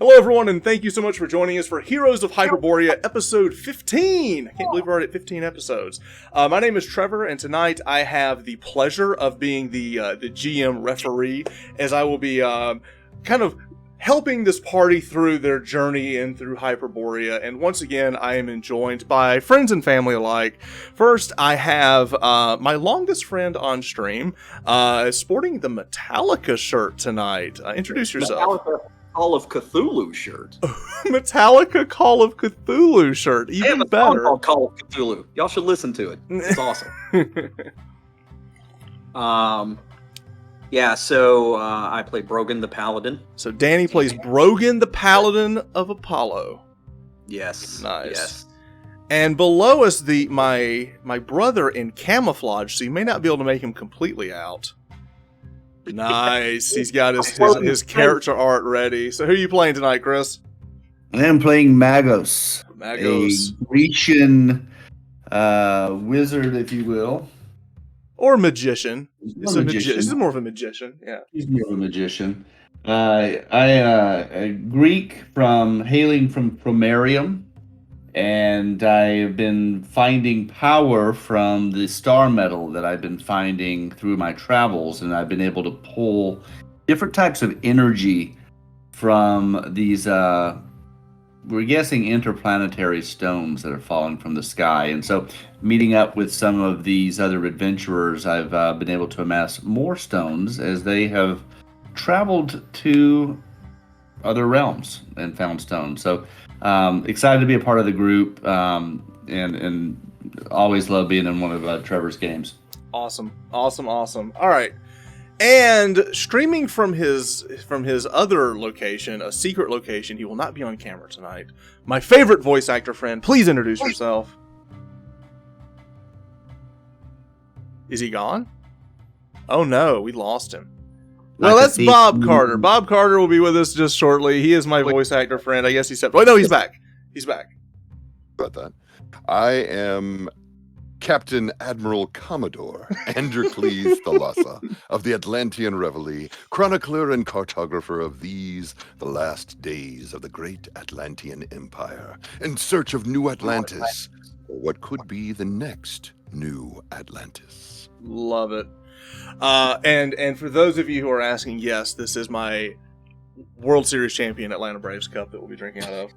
Hello, everyone, and thank you so much for joining us for Heroes of Hyperborea, episode 15. I can't believe we're already at 15 episodes. My name is Trevor, and tonight I have the pleasure of being the GM referee, as I will be kind of helping this party through their journey in through Hyperborea. And once again, I am joined by friends and family alike. First, I have my longest friend on stream, sporting the Metallica shirt tonight. Introduce yourself. Metallica Call of Cthulhu shirt. Metallica Call of Cthulhu shirt, even better. Called Call of Cthulhu. Y'all should listen to it. It's awesome. So I play Brogan the Paladin. So Danny plays Brogan the Paladin of Apollo. Yes. Nice. Yes. And below us, my brother in camouflage, so you may not be able to make him completely out. Nice. He's got his character art ready. So who are you playing tonight, Chris? I am playing Magos. Magos. A Grecian wizard, if you will. Or magician. He's a magician. This is more of a magician, yeah. He's more of a magician. A Greek hailing from Promerium, and I've been finding power from the star metal that I've been finding through my travels, and I've been able to pull different types of energy from these, we're guessing, interplanetary stones that are falling from the sky. And so, meeting up with some of these other adventurers, I've been able to amass more stones as they have traveled to other realms and found stones. So, excited to be a part of the group, and always love being in one of Trevor's games. Awesome. All right. And streaming from his other location, a secret location, he will not be on camera tonight. My favorite voice actor friend, please introduce yourself. Is he gone? Oh no, we lost him. Well, that's Bob Carter. Bob Carter will be with us just shortly. He is my voice actor friend. I guess he said, "Oh no, he's back. He's back." About that, I am Captain Admiral Commodore Androcles Thalassa of the Atlantean Reveille, chronicler and cartographer of the last days of the great Atlantean Empire, in search of New Atlantis, or what could be the next New Atlantis. Love it. And for those of you who are asking, yes, this is my World Series champion Atlanta Braves cup that we'll be drinking out of.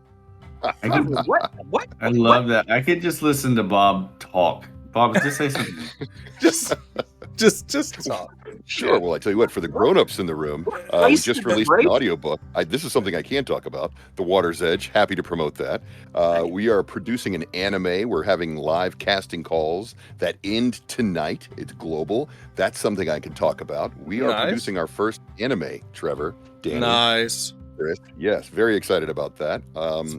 What? I love that. I could just listen to Bob talk. Bob, just say something. just talk. Sure. Well, I tell you what, for the grown-ups in the room, we just released an audiobook. This is something I can talk about. The Water's Edge. Happy to promote that. We are producing an anime. We're having live casting calls that end tonight. It's global. That's something I can talk about. We are producing our first anime, Trevor. Danny. Nice. Chris. Yes, very excited about that.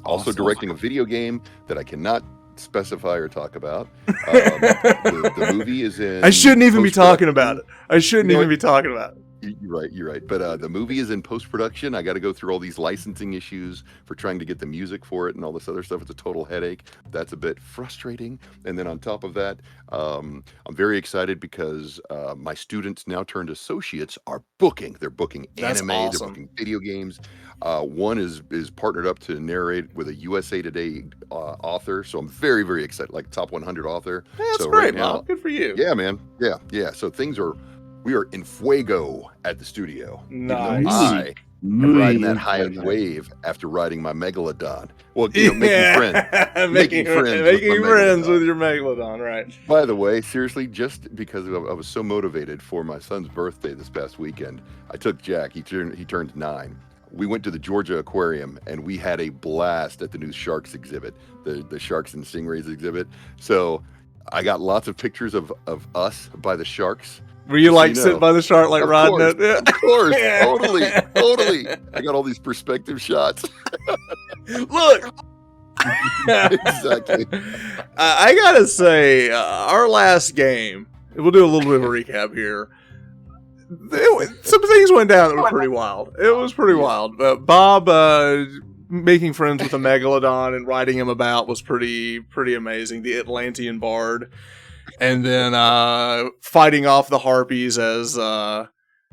Also directing a video game that I cannot specify or talk about. The movie is in. I shouldn't even be talking about it. You're right. But the movie is in post-production. I got to go through all these licensing issues for trying to get the music for it and all this other stuff. It's a total headache. That's a bit frustrating. And then on top of that, I'm very excited because my students, now turned associates, are booking. They're booking anime. Awesome. They're booking video games. One is partnered up to narrate with a USA Today author. So I'm very, very excited. Like top 100 author. Yeah, that's so great, right now, Bob. Good for you. Yeah, man. Yeah. So we are in fuego at the studio. Nice. I am riding that high wave after riding my Megalodon. Well, making friends. making friends with your Megalodon, right. By the way, seriously, just because I was so motivated for my son's birthday this past weekend, I took Jack. He turned 9. We went to the Georgia Aquarium, and we had a blast at the new sharks exhibit, the Sharks and Stingrays exhibit. So I got lots of pictures of us by the sharks. Were you sitting by the shark, like riding it? Yeah. Of course, totally. I got all these perspective shots. Look. Exactly. I gotta say, our last game, we'll do a little bit of a recap here. Some things went down that were pretty wild. It was pretty wild. Bob making friends with a Megalodon and riding him about was pretty amazing. The Atlantean bard. And then fighting off the harpies as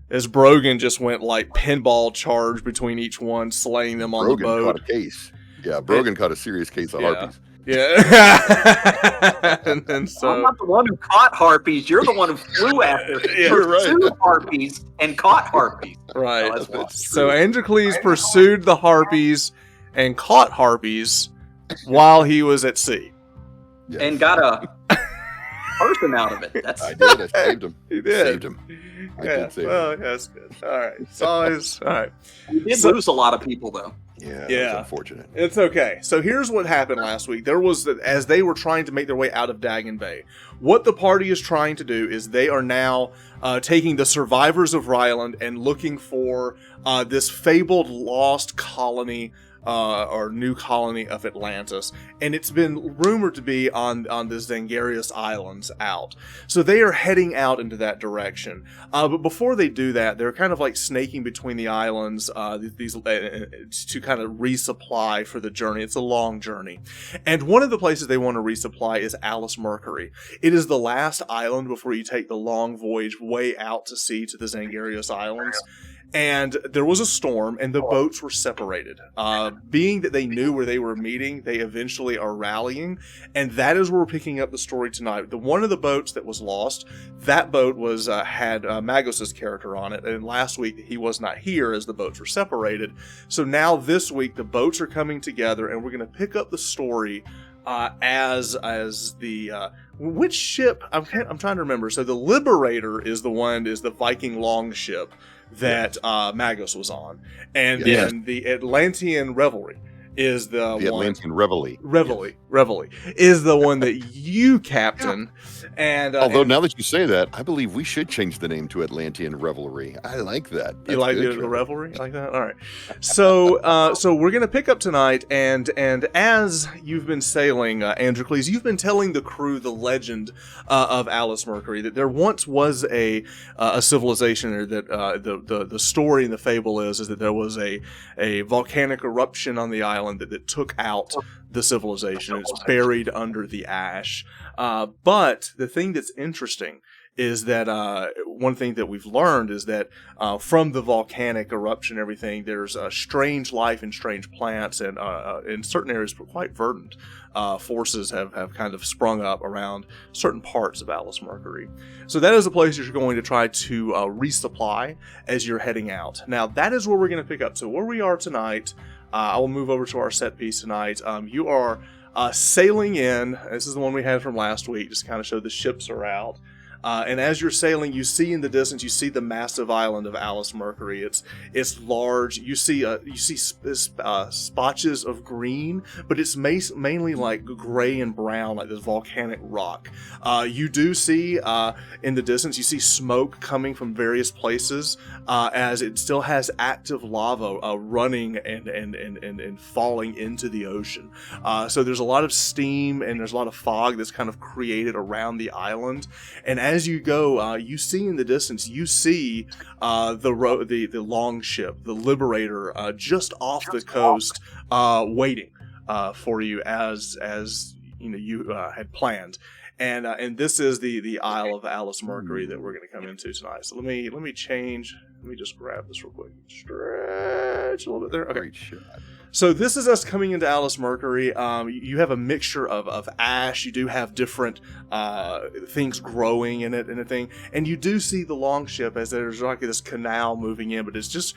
as Brogan just went like pinball charge between each one, slaying them on Brogan the boat. caught a case. Yeah, Brogan caught a serious case of harpies. Yeah. And then I'm not the one who caught harpies. You're the one who flew after You're right. pursued harpies and caught harpies. Right. Oh, that's wild. So Androcles pursued the harpies and caught harpies while he was at sea. Yes. And got a person out of it. That's I did. I saved him. He did. Saved him. I did save him. That's good. All right. It's always all right. we did lose a lot of people though. Yeah. Yeah. That's unfortunate. It's okay. So here's what happened last week. There was, as they were trying to make their way out of Dagon Bay, what the party is trying to do is they are now taking the survivors of Ryland and looking for this fabled lost colony or new colony of Atlantis, and it's been rumored to be on the Zangarius Islands out. So they are heading out into that direction. But before they do that, they're kind of like snaking between the islands to kind of resupply for the journey. It's a long journey. And one of the places they want to resupply is Alice Mercury. It is the last island before you take the long voyage way out to sea to the Zangarius Islands. And there was a storm, and the boats were separated. Being that they knew where they were meeting, they eventually are rallying, and that is where we're picking up the story tonight. The one of the boats that was lost, that boat was had Magos's character on it, and last week he was not here as the boats were separated. So now this week the boats are coming together, and we're going to pick up the story as the which ship? I'm trying to remember. So the Liberator is the Viking longship that Magos was on, and then the Atlantean Revelry is the Atlantean Reveille. Reveille is the one that you captain. And although now that you say that, I believe we should change the name to Atlantean Revelry. I like that. You like the Revelry? Like that? All right. So so we're gonna pick up tonight, and as you've been sailing, Androcles, you've been telling the crew the legend of Alice Mercury, that there once was a civilization, or that the story and the fable is that there was a volcanic eruption on the island that took out the civilization. It's buried under the ash. But the thing that's interesting is that one thing that we've learned is that from the volcanic eruption and everything, there's strange life and strange plants, and in certain areas quite verdant forces have kind of sprung up around certain parts of Alice Mercury. So that is a place you're going to try to resupply as you're heading out. Now that is where we're going to pick up. So where we are tonight, I will move over to our set piece tonight. You are sailing in. This is the one we had from last week, just kind of show the ships are out. And as you're sailing, you see in the distance, you see the massive island of Alice Mercury. It's large. You see spotches of green, but it's mainly like gray and brown, like this volcanic rock. You do see in the distance, you see smoke coming from various places, as it still has active lava running and falling into the ocean. So there's a lot of steam and there's a lot of fog that's kind of created around the island. And as you go, you see in the distance, you see the longship, the Liberator, just off the coast, waiting for you as you know you had planned. And this is the Isle of Alice Mercury that we're going to come into tonight. So let me change. Let me just grab this real quick. Stretch a little bit there. Okay. Great shot. So this is us coming into Alice Mercury. You have a mixture of ash. You do have different things growing in it and a thing. And you do see the longship as there's like this canal moving in, but it's just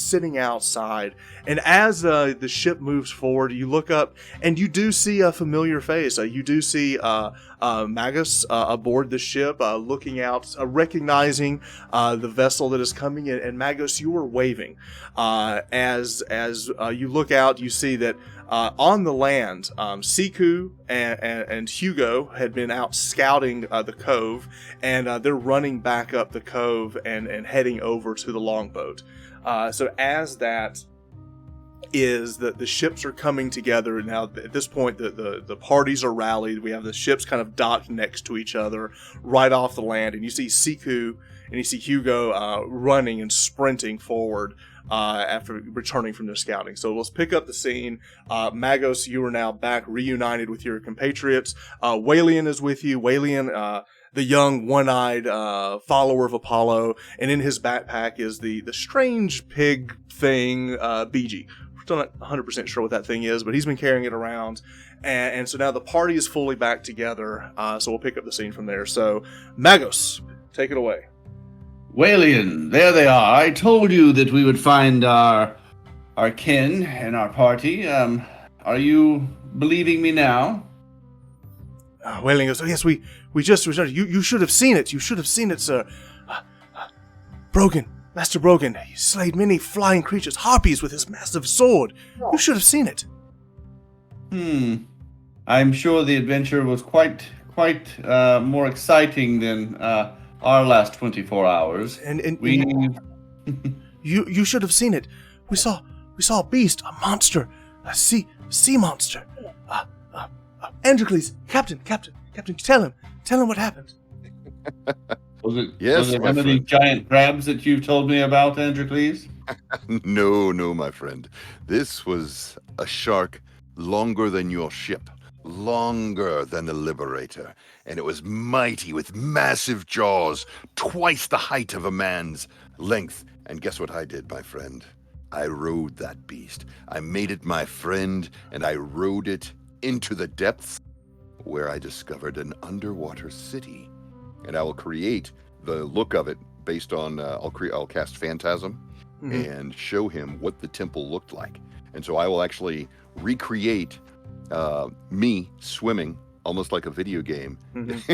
sitting outside. And as the ship moves forward, you look up and you do see a familiar face. You do see Magus aboard the ship, looking out, recognizing the vessel that is coming in. And Magus, you were waving. As you look out, you see that on the land, Siku and Hugo had been out scouting the cove, and they're running back up the cove and heading over to the longboat. So as that is that the ships are coming together now. At this point, the parties are rallied. We have the ships kind of docked next to each other right off the land, and you see Siku and you see Hugo running and sprinting forward after returning from their scouting. So let's pick up the scene. Magos, you are now back reunited with your compatriots. Walian is with you. Walian the young one-eyed follower of Apollo, and in his backpack is the strange pig thing, BG. We're still not 100% sure what that thing is, but he's been carrying it around. And so now the party is fully back together, so we'll pick up the scene from there. So, Magos, take it away. Walian, there they are. I told you that we would find our kin and our party. Are you believing me now? Wailing goes, oh, yes, we just returned. You should have seen it. You should have seen it, sir. Brogan, Master Brogan, he slayed many flying creatures, harpies with his massive sword. You should have seen it. I'm sure the adventure was quite more exciting than our last 24 hours. And you should have seen it. We saw a beast, a monster, a sea monster. Androcles, Captain, tell him what happened. Was it Yes, one of these giant crabs that you've told me about, Androcles? No, my friend. This was a shark longer than your ship, longer than the Liberator, and it was mighty with massive jaws, twice the height of a man's length. And guess what I did, my friend? I rode that beast. I made it my friend, and I rode it into the depths, where I discovered an underwater city. And I will create the look of it based on, I'll cast Phantasm and show him what the temple looked like. And so I will actually recreate me swimming, almost like a video game.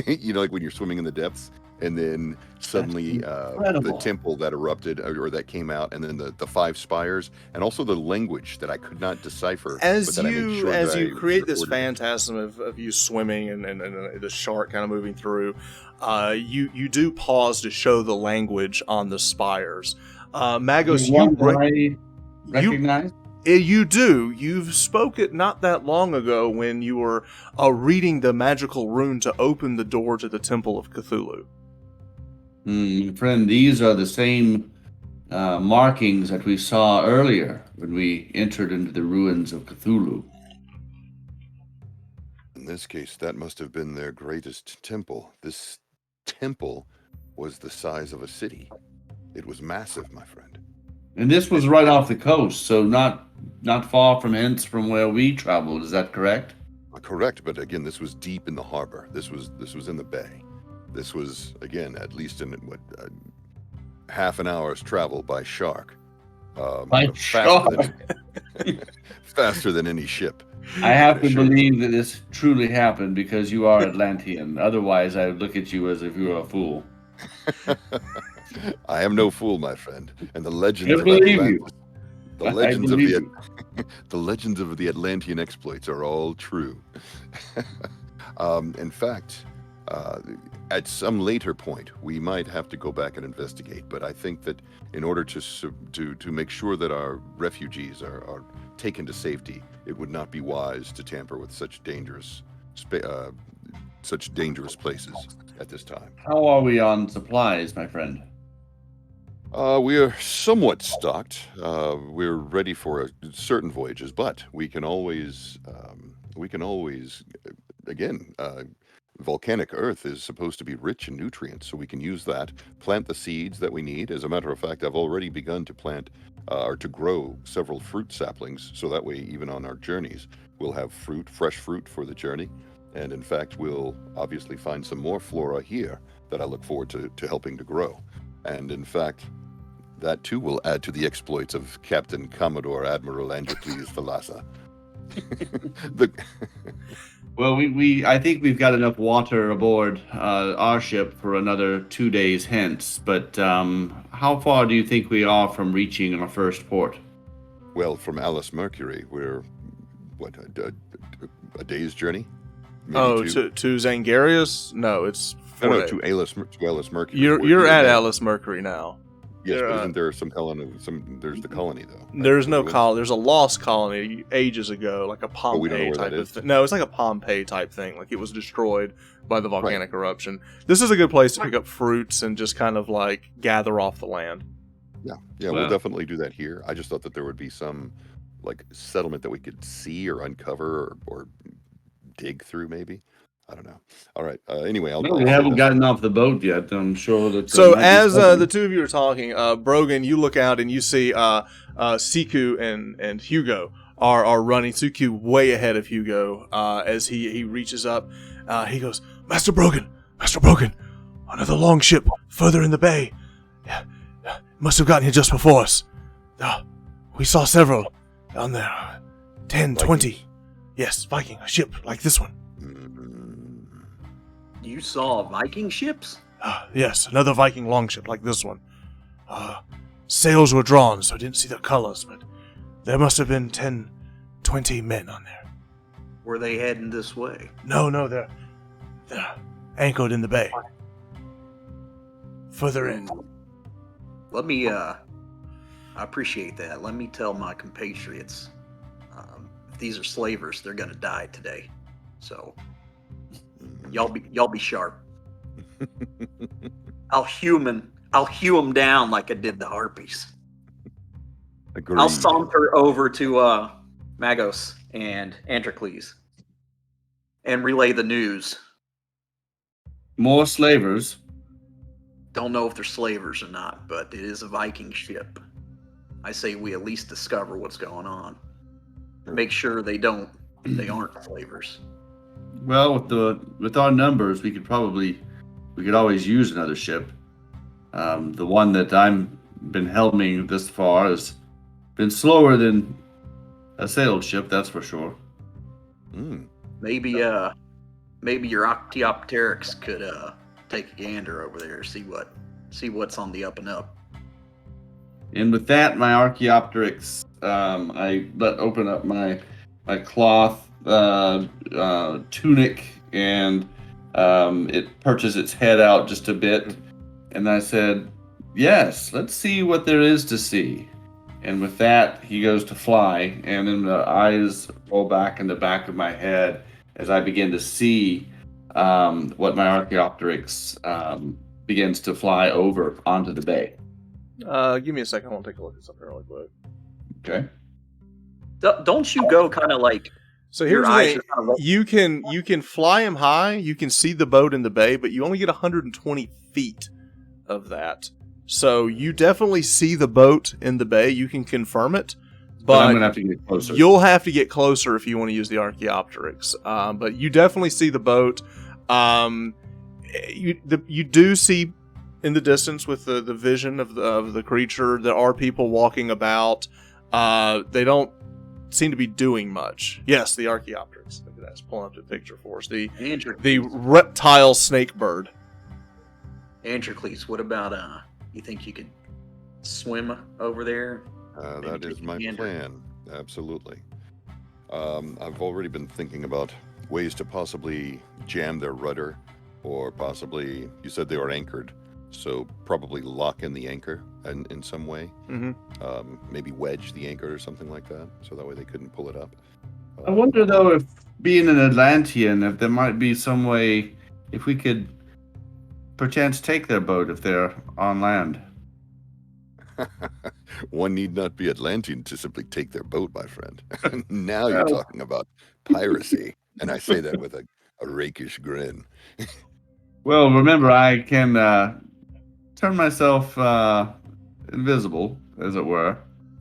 You know, like when you're swimming in the depths, and then suddenly the temple that erupted or that came out, and then the five spires, and also the language that I could not decipher. As you create this phantasm of you swimming and the shark kind of moving through, you do pause to show the language on the spires. Magos, I recognize? You do. You've spoke it not that long ago when you were reading the magical rune to open the door to the Temple of Cthulhu. Friend, these are the same markings that we saw earlier when we entered into the ruins of Cthulhu. In this case, that must have been their greatest temple. This temple was the size of a city. It was massive, my friend. And this was right off the coast, so not far from hence from where we traveled. Is that correct? Correct, but again, this was deep in the harbor. This was in the bay. This was, again, at least in half an hour's travel by shark. Faster than any ship. I have to believe that this truly happened because you are Atlantean. Otherwise, I would look at you as if you were a fool. I am no fool, my friend. And the legends I believe you. The legends of the the legends of the Atlantean exploits are all true. In fact, at some later point, we might have to go back and investigate. But I think that in order to make sure that our refugees are taken to safety, it would not be wise to tamper with such dangerous places at this time. How are we on supplies, my friend? We are somewhat stocked. We're ready for certain voyages, but we can always, again, volcanic Earth is supposed to be rich in nutrients, so we can use that, plant the seeds that we need. As a matter of fact, I've already begun to plant or to grow several fruit saplings, so that way, even on our journeys, we'll have fresh fruit for the journey. And in fact, we'll obviously find some more flora here that I look forward to helping to grow. And in fact, that too will add to the exploits of Captain Commodore Admiral Androcles Thalassa. Well, I think we've got enough water aboard our ship for another 2 days hence. But how far do you think we are from reaching our first port? Well, from Alice Mercury, we're a day's journey. Maybe to Zangarius? No, it's to Alice Mercury. You're at Alice Mercury now. Yes, but isn't there some colony? There's the colony though. There's no colony. There's a lost colony ages ago, like a Pompeii type of thing. No, it's like a Pompeii type thing. Like it was destroyed by the volcanic eruption. This is a good place to pick up fruits and just kind of like gather off the land. Yeah, we'll definitely do that here. I just thought that there would be some like settlement that we could see or uncover or dig through maybe. I don't know. All right. Anyway, No, we haven't gotten off the boat yet. I'm sure that. So as the two of you are talking, Brogan, you look out and you see Siku and Hugo are running. Siku way ahead of Hugo as he reaches up. He goes, Master Brogan, another longship further in the bay. Must have gotten here just before us. We saw several on there. 10, Viking. 20. Yes, Viking, a ship like this one. You saw Viking ships? Yes, another Viking longship like this one. Sails were drawn, so I didn't see the colors, but there must have been 10, 20 men on there. Were they heading this way? No, they're anchored in the bay. Further in. Let me, I appreciate that. Let me tell my compatriots, if these are slavers, they're gonna die today. So, y'all be sharp. I'll hew them down like I did the harpies. Agreed. I'll saunter over to Magos and Antrocles and relay the news. More slavers. Don't know if they're slavers or not, but it is a Viking ship. I say we at least discover what's going on. Make sure they aren't slavers. Well, with our numbers, we could always use another ship. The one that I'm been helming this far has been slower than a sailed ship, that's for sure. Maybe your Octeopteryx could take a gander over there, see what's on the up and up. And with that, my Archaeopteryx, I open up my cloth tunic, and it perches its head out just a bit. And I said, yes, let's see what there is to see. And with that, he goes to fly, and then the eyes roll back in the back of my head as I begin to see what my Archaeopteryx begins to fly over onto the bay. Give me a second. I want to take a look at something really quick. Okay. Don't you go kind of like... So here's the thing. You can fly him high. You can see the boat in the bay, but you only get 120 feet of that. So you definitely see the boat in the bay. You can confirm it. But I'm going to have to get closer. You'll have to get closer if you want to use the Archaeopteryx. But you definitely see the boat. You do see in the distance with the vision of the creature, there are people walking about. They don't seem to be doing much. Yes, the Archaeopteryx. Look at that. It's pulling up the picture for us. The reptile snake bird. Antrocles, what about, you think you could swim over there? That is my plan. Absolutely. I've already been thinking about ways to possibly jam their rudder, or possibly, you said they were anchored, so probably lock in the anchor in some way. Mm-hmm. Maybe wedge the anchor or something like that, so that way they couldn't pull it up. I wonder, though, if being an Atlantean, if there might be some way, if we could perchance take their boat if they're on land. One need not be Atlantean to simply take their boat, my friend. Now you're talking about piracy, and I say that with a rakish grin. Well, remember, I can turn myself invisible, as it were.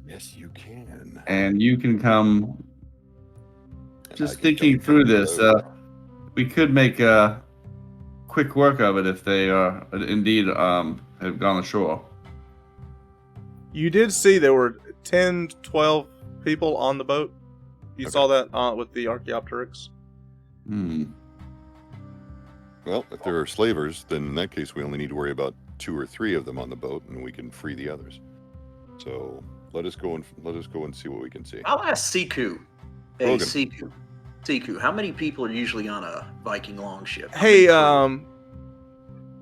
Yes, you can. And you can come. Just thinking through this, we could make a quick work of it if they are indeed have gone ashore. You did see there were 10, 12 people on the boat. You saw that with the Archaeopteryx? Well, if there are slavers, then in that case we only need to worry about 2 or 3 of them on the boat, and we can free the others. So let us go and see what we can see. I'll ask Siku. Hey, Siku, how many people are usually on a Viking longship? Hey,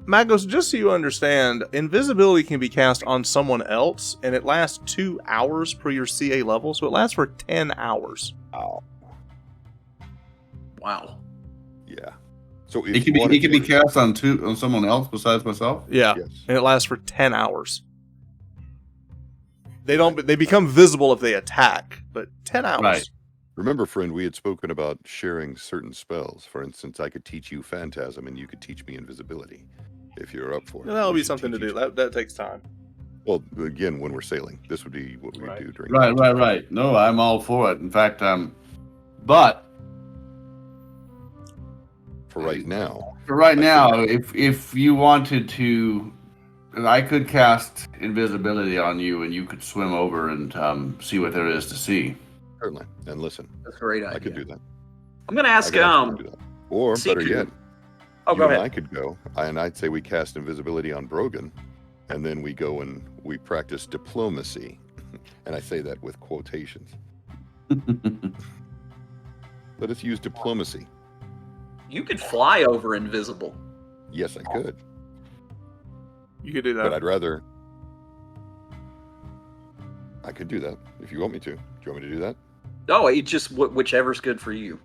Magos, just so you understand, invisibility can be cast on someone else, and it lasts 2 hours per your CA level, so it lasts for 10 hours. Wow. Yeah. So it can be cast on someone else besides myself? Yeah. Yes. And it lasts for 10 hours. They become visible if they attack, but 10 hours. Right. Remember, friend, we had spoken about sharing certain spells. For instance, I could teach you Phantasm, and you could teach me Invisibility, if you're up for it. That'll We be should something to teach do. each- That takes time. Well, again, when we're sailing, this would be what we Right. do during. Right. No, I'm all for it. In fact, but For right now, for right I now, if you wanted to, I could cast invisibility on you, and you could swim over and see what there is to see. certainly. And listen, That's a great idea. I could do that. I'm going to I ask, could absolutely do that. Or better Siku. yet, oh, you go and ahead. I could go, and I'd say we cast invisibility on Brogan, and then we go and we practice diplomacy, and I say that with quotations. Let us use diplomacy. You could fly over invisible. Yes, I could, You could do that. but I'd rather. I could do that if you want me to. Do you want me to do that? No, it just whichever's good for you.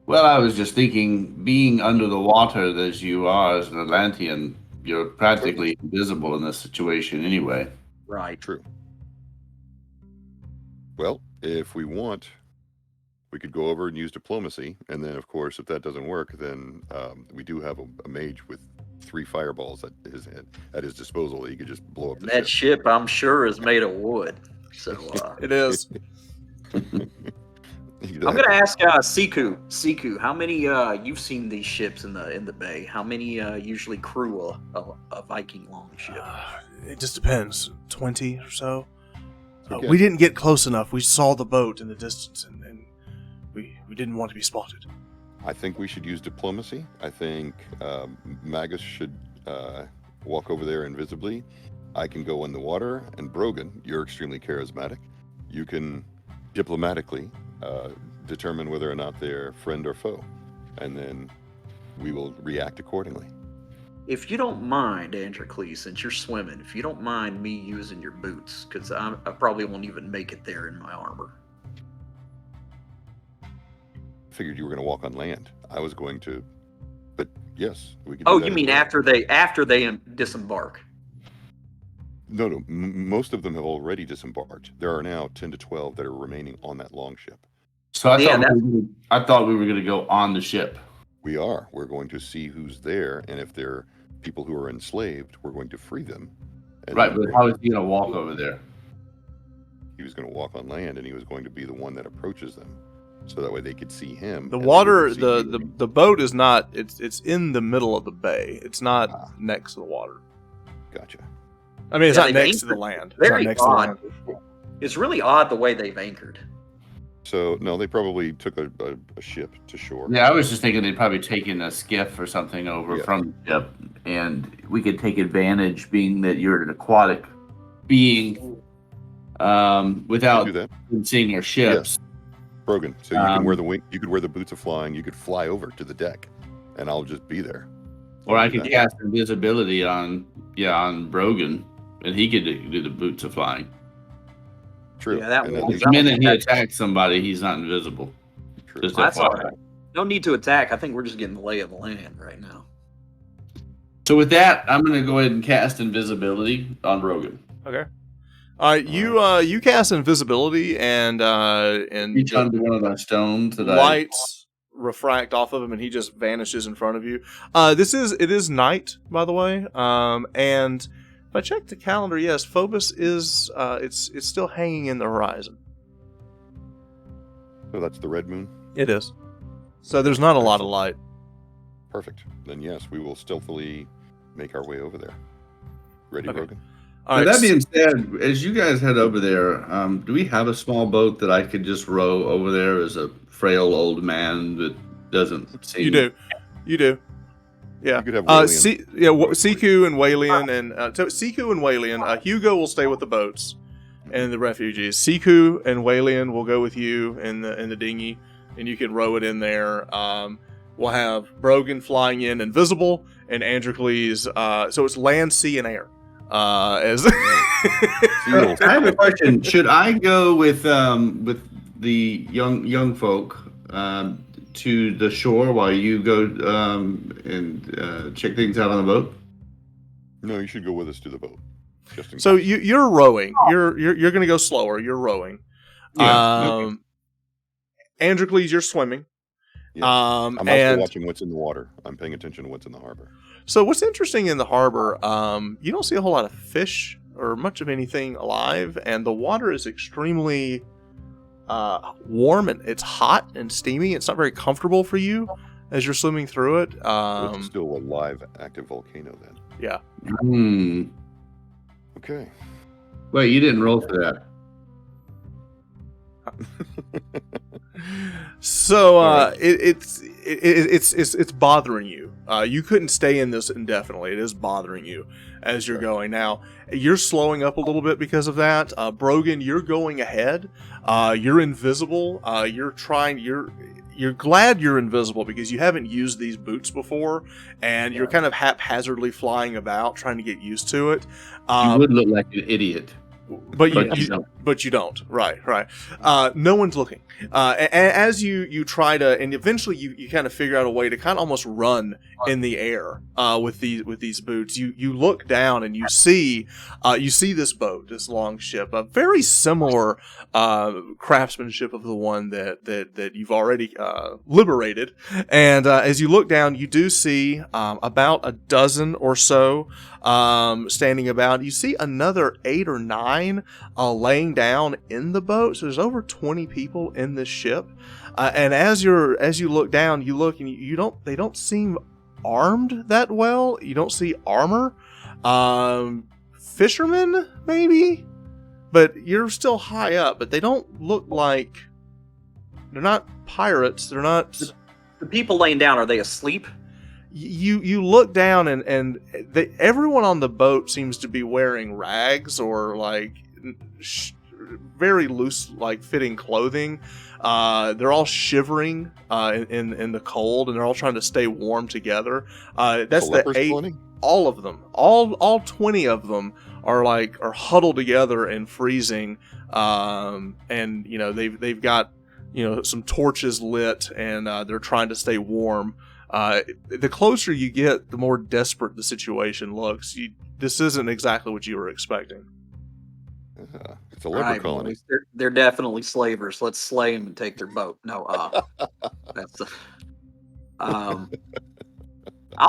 Well, I was just thinking, being under the water as you are as an Atlantean, you're practically invisible in this situation anyway. Right. True. Well, if we want, we could go over and use diplomacy, and then, of course, if that doesn't work, then we do have a mage with 3 fireballs at his disposal. He could just blow up the That ship. ship, I'm sure, is made of wood. So It is. I'm going to ask Siku. Siku, how many? You've seen these ships in the bay. How many usually crew a Viking long ship? It just depends. 20 or so. Okay. We didn't get close enough. We saw the boat in the distance, and we didn't want to be spotted. I think we should use diplomacy. I think Magus should walk over there invisibly. I can go in the water, and Brogan, you're extremely charismatic. You can diplomatically determine whether or not they're friend or foe, and then we will react accordingly. If you don't mind, Androcles, since you're swimming, if you don't mind me using your boots, because I probably won't even make it there in my armor. Figured you were going to walk on land. I was going to, but yes, we can. Do Oh, that you as mean well. after they disembark? No. Most of them have already disembarked. There are now 10 to 12 that are remaining on that long ship. So I Yeah, thought we were going to go on the ship. We are. We're going to see who's there, and if they're people who are enslaved, we're going to free them. And Right, then but how is he going to walk over there? he was going to walk on land, and he was going to be the one that approaches them, so that way they could see him. The and water, they could see you. the boat is not. It's in the middle of the bay. It's not next to the water. Gotcha. I mean, it's Yeah, not they've next to the anchored land. It's very not next to the odd. land. It's really odd the way they've anchored. So no, they probably took a ship to shore. Yeah, I was just thinking they'd probably taken a skiff or something over Yeah. from the ship, and we could take advantage, being that you're an aquatic being, without do that, seeing our ships. Brogan. So you can wear the wing. You could wear the boots of flying. You could fly over to the deck, and I'll just be there. Or I Do could that. cast invisibility on Brogan, and he could do the boots of flying. True. Yeah, that And one- at least- The minute he attacks somebody, he's not invisible. True. Just That's FYI. all right. No need to attack. I think we're just getting the lay of the land right now. So with that, I'm going to go ahead and cast invisibility on Brogan. Okay. You cast invisibility and Each the under one of the stones that lights refract off of him, and he just vanishes in front of you. It is night, by the way. And if I check the calendar, yes, Phobos is it's still hanging in the horizon. So that's the red moon. It is. So there's not a lot of light. Perfect. Then yes, we will stealthily make our way over there. Ready, Okay. Brogan? All With right, that being said, as you guys head over there, do we have a small boat that I could just row over there as a frail old man that doesn't seem... you do. Yeah. You could have Walian. Siku and Walian, and so Siku and Walian. Hugo will stay with the boats and the refugees. Siku and Walian will go with you in the dinghy, and you can row it in there. We'll have Brogan flying in invisible, and Androcles. So it's land, sea, and air. As I have a question. Should I go with the young folk to the shore while you go and check things out on the boat? No, you should go with us to the boat. Just in so case. you're rowing. You're going to go slower. You're rowing. Yeah, Androcles, you're swimming. Yes. I'm also And watching what's in the water. I'm paying attention to what's in the harbor. so what's interesting in the harbor, you don't see a whole lot of fish or much of anything alive, and the water is extremely warm, and it's hot and steamy. It's not very comfortable for you as you're swimming through it. It's still a live, active volcano then. Yeah. Okay. Wait, you didn't roll for that. So it's bothering you. You couldn't stay in this indefinitely. It is bothering you as you're going. Now you're slowing up a little bit because of that. Brogan, you're going ahead. You're invisible. You're glad you're invisible because you haven't used these boots before, and you're kind of haphazardly flying about trying to get used to it. You would look like an idiot. But you don't. Right. No one's looking. As you try to, and eventually you kind of figure out a way to kind of almost run in the air with these boots. You look down and you see this boat, this long ship, a very similar craftsmanship of the one that you've already liberated. And as you look down, you do see about a dozen or so standing about. You see another 8 or 9 laying down in the boat. So there's over 20 people in this ship. And as you look down, you look and they don't seem armed that well. You don't see armor. Fishermen maybe, but you're still high up. But they don't look like, they're not pirates. They're not. The people laying down, are they asleep? You look down and everyone on the boat seems to be wearing rags or like very loose like fitting clothing. They're all shivering in the cold, and they're all trying to stay warm together. That's the 8. Colony? All of them, all 20 of them are huddled together and freezing. And they've got some torches lit, and they're trying to stay warm. The closer you get, the more desperate the situation looks. This isn't exactly what you were expecting. It's a leper colony. They're definitely slavers. Let's slay them and take their boat. No, that's. I'll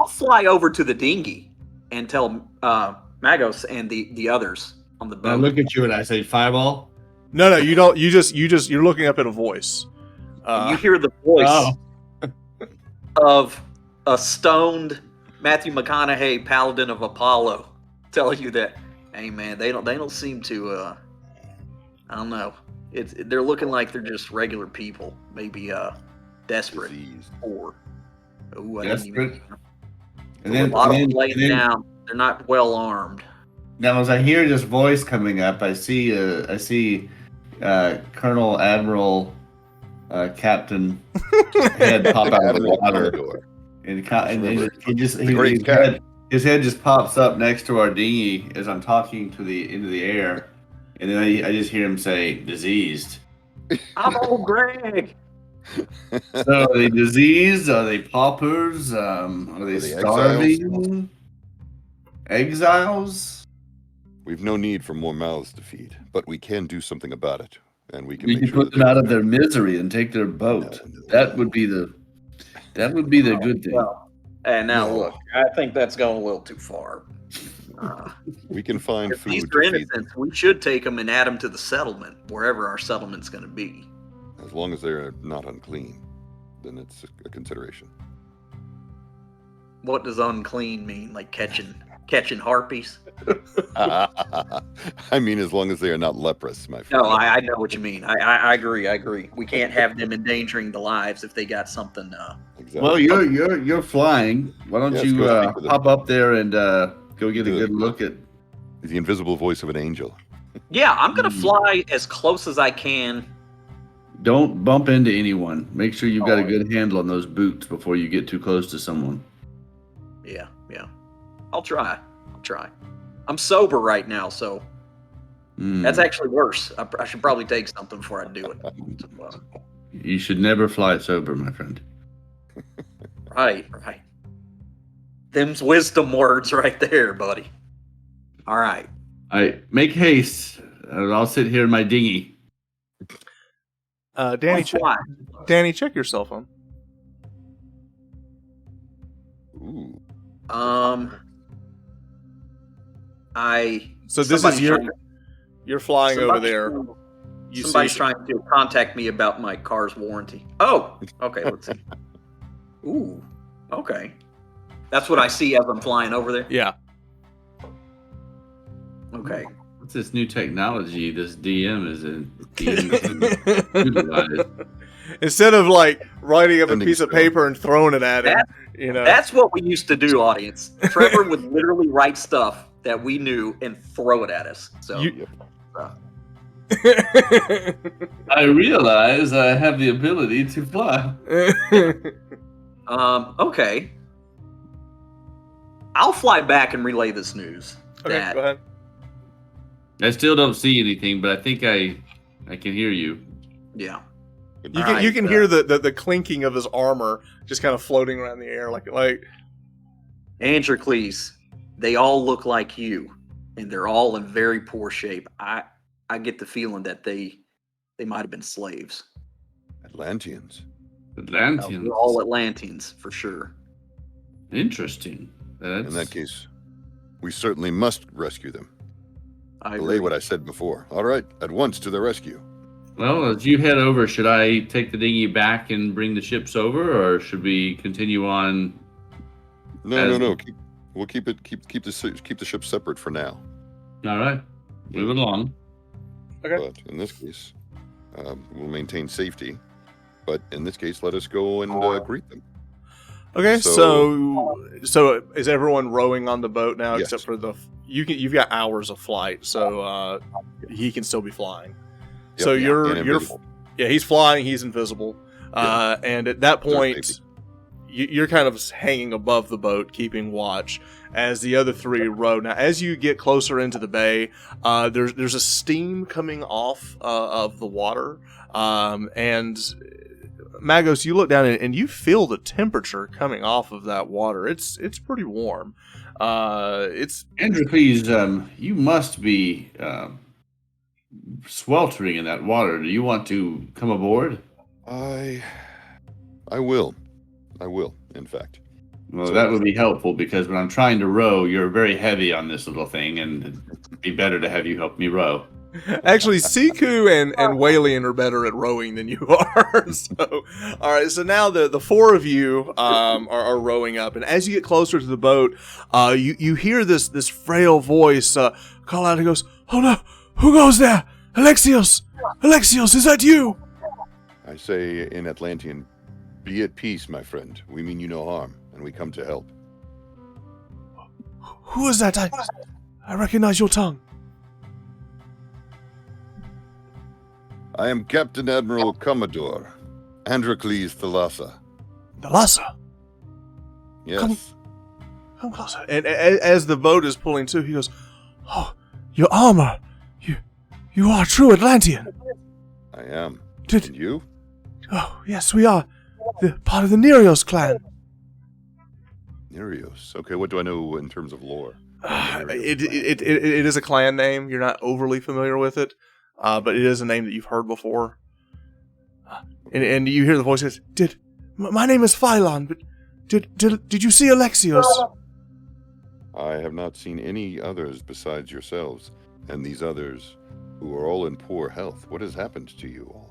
fly over to the dinghy and tell Magos and the others on the boat. I look at you and I say, "Fireball." No, you don't. You're looking up at a voice. You hear the voice of a stoned Matthew McConaughey, Paladin of Apollo, telling you that, hey man, they don't seem to I don't know. They're looking like they're just regular people, maybe desperate or desperate. And then a lot of them laying down. They're not well armed. Now, as I hear this voice coming up, I see Colonel Admiral Captain head pop out of the water, and his head just pops up next to our dinghy as I'm talking into the air, and then I just hear him say, "Diseased." I'm old Greg. So are they diseased? Are they paupers? Are they starving? Exiles? We've no need for more mouths to feed, but we can do something about it, and we can put them out of their misery and take their boat. That would be the good thing. Well, and now look, I think that's going a little too far. We can find if food. These are innocents. We should take them and add them to the settlement, wherever our settlement's going to be. As long as they're not unclean, then it's a consideration. What does unclean mean? Like catching harpies? I mean, as long as they are not leprous, my friend. No, I know what you mean. I agree. We can't have them endangering the lives if they got something. Exactly. Well, you're flying. Why don't you hop up there and go get a good look at the invisible voice of an angel? Yeah, I'm gonna fly as close as I can. Don't bump into anyone. Make sure you've got a good handle on those boots before you get too close to someone. Yeah. I'll try. I'm sober right now, so that's actually worse. I should probably take something before I do it. You should never fly sober, my friend. Right. Them's wisdom words right there, buddy. All right. Make haste. I'll sit here in my dinghy. Danny, Danny, check your cell phone. Ooh. So this is you're flying over there. Somebody's trying to contact me about my car's warranty. Oh, okay. Let's see. Ooh, okay. That's what I see as I'm flying over there. Yeah. Okay. What's this new technology this DM is utilized? Instead of like writing up a piece of paper and throwing it at him, That's what we used to do, audience. Trevor would literally write stuff that we knew and throw it at us. So I realize I have the ability to fly. Okay. I'll fly back and relay this news. Okay, go ahead. I still don't see anything, but I think I can hear you. Yeah. You can hear the clinking of his armor just kind of floating around the air like Androcles, they all look like you, and they're all in very poor shape. I get the feeling that they might have been slaves. Atlanteans. Atlanteans. They're all Atlanteans for sure. Interesting. In that case, we certainly must rescue them. I Relay agree. what I said before. All right, at once to the rescue. Well, as you head over, should I take the dinghy back and bring the ships over, or should we continue on? No. We'll keep the ship separate for now. All right, move along. Okay. But in this case, we'll maintain safety. But in this case, let us go and greet them. Okay, so is everyone rowing on the boat now, Yes. except for you've got hours of flight, so he can still be flying. Yep, So and you're invisible. he's flying, he's invisible, and at that point you're kind of hanging above the boat, keeping watch as the other three row. Now, as you get closer into the bay, there's a steam coming off of the water, and Magos, you look down and you feel the temperature coming off of that water. It's pretty warm. Androcles, you must be sweltering in that water. Do you want to come aboard? I will. In fact. Well, that would be helpful because when I'm trying to row, you're very heavy on this little thing, and it'd be better to have you help me row. Actually, Siku and Walian are better at rowing than you are. So, all right. So now the four of you are rowing up, and as you get closer to the boat, you hear this frail voice call out. He goes, "Oh no! Who goes there? Alexios! Alexios, is that you?" I say in Atlantean, be at peace, my friend. We mean you no harm, and we come to help. Who is that? I recognize your tongue. I am Captain Admiral Commodore Androcles Thalassa. Thalassa. Yes. Come closer. And as the boat is pulling to, he goes, "Oh, your armor! You are a true Atlantean." I am. Did And you? Oh, yes, we are. The part of the Nereos clan. Nereos. Okay, what do I know in terms of lore? It is a clan name. You're not overly familiar with it, but it is a name that you've heard before. And you hear the voice says, my name is Phylon, but did you see Alexios?" I have not seen any others besides yourselves, and these others who are all in poor health. What has happened to you all?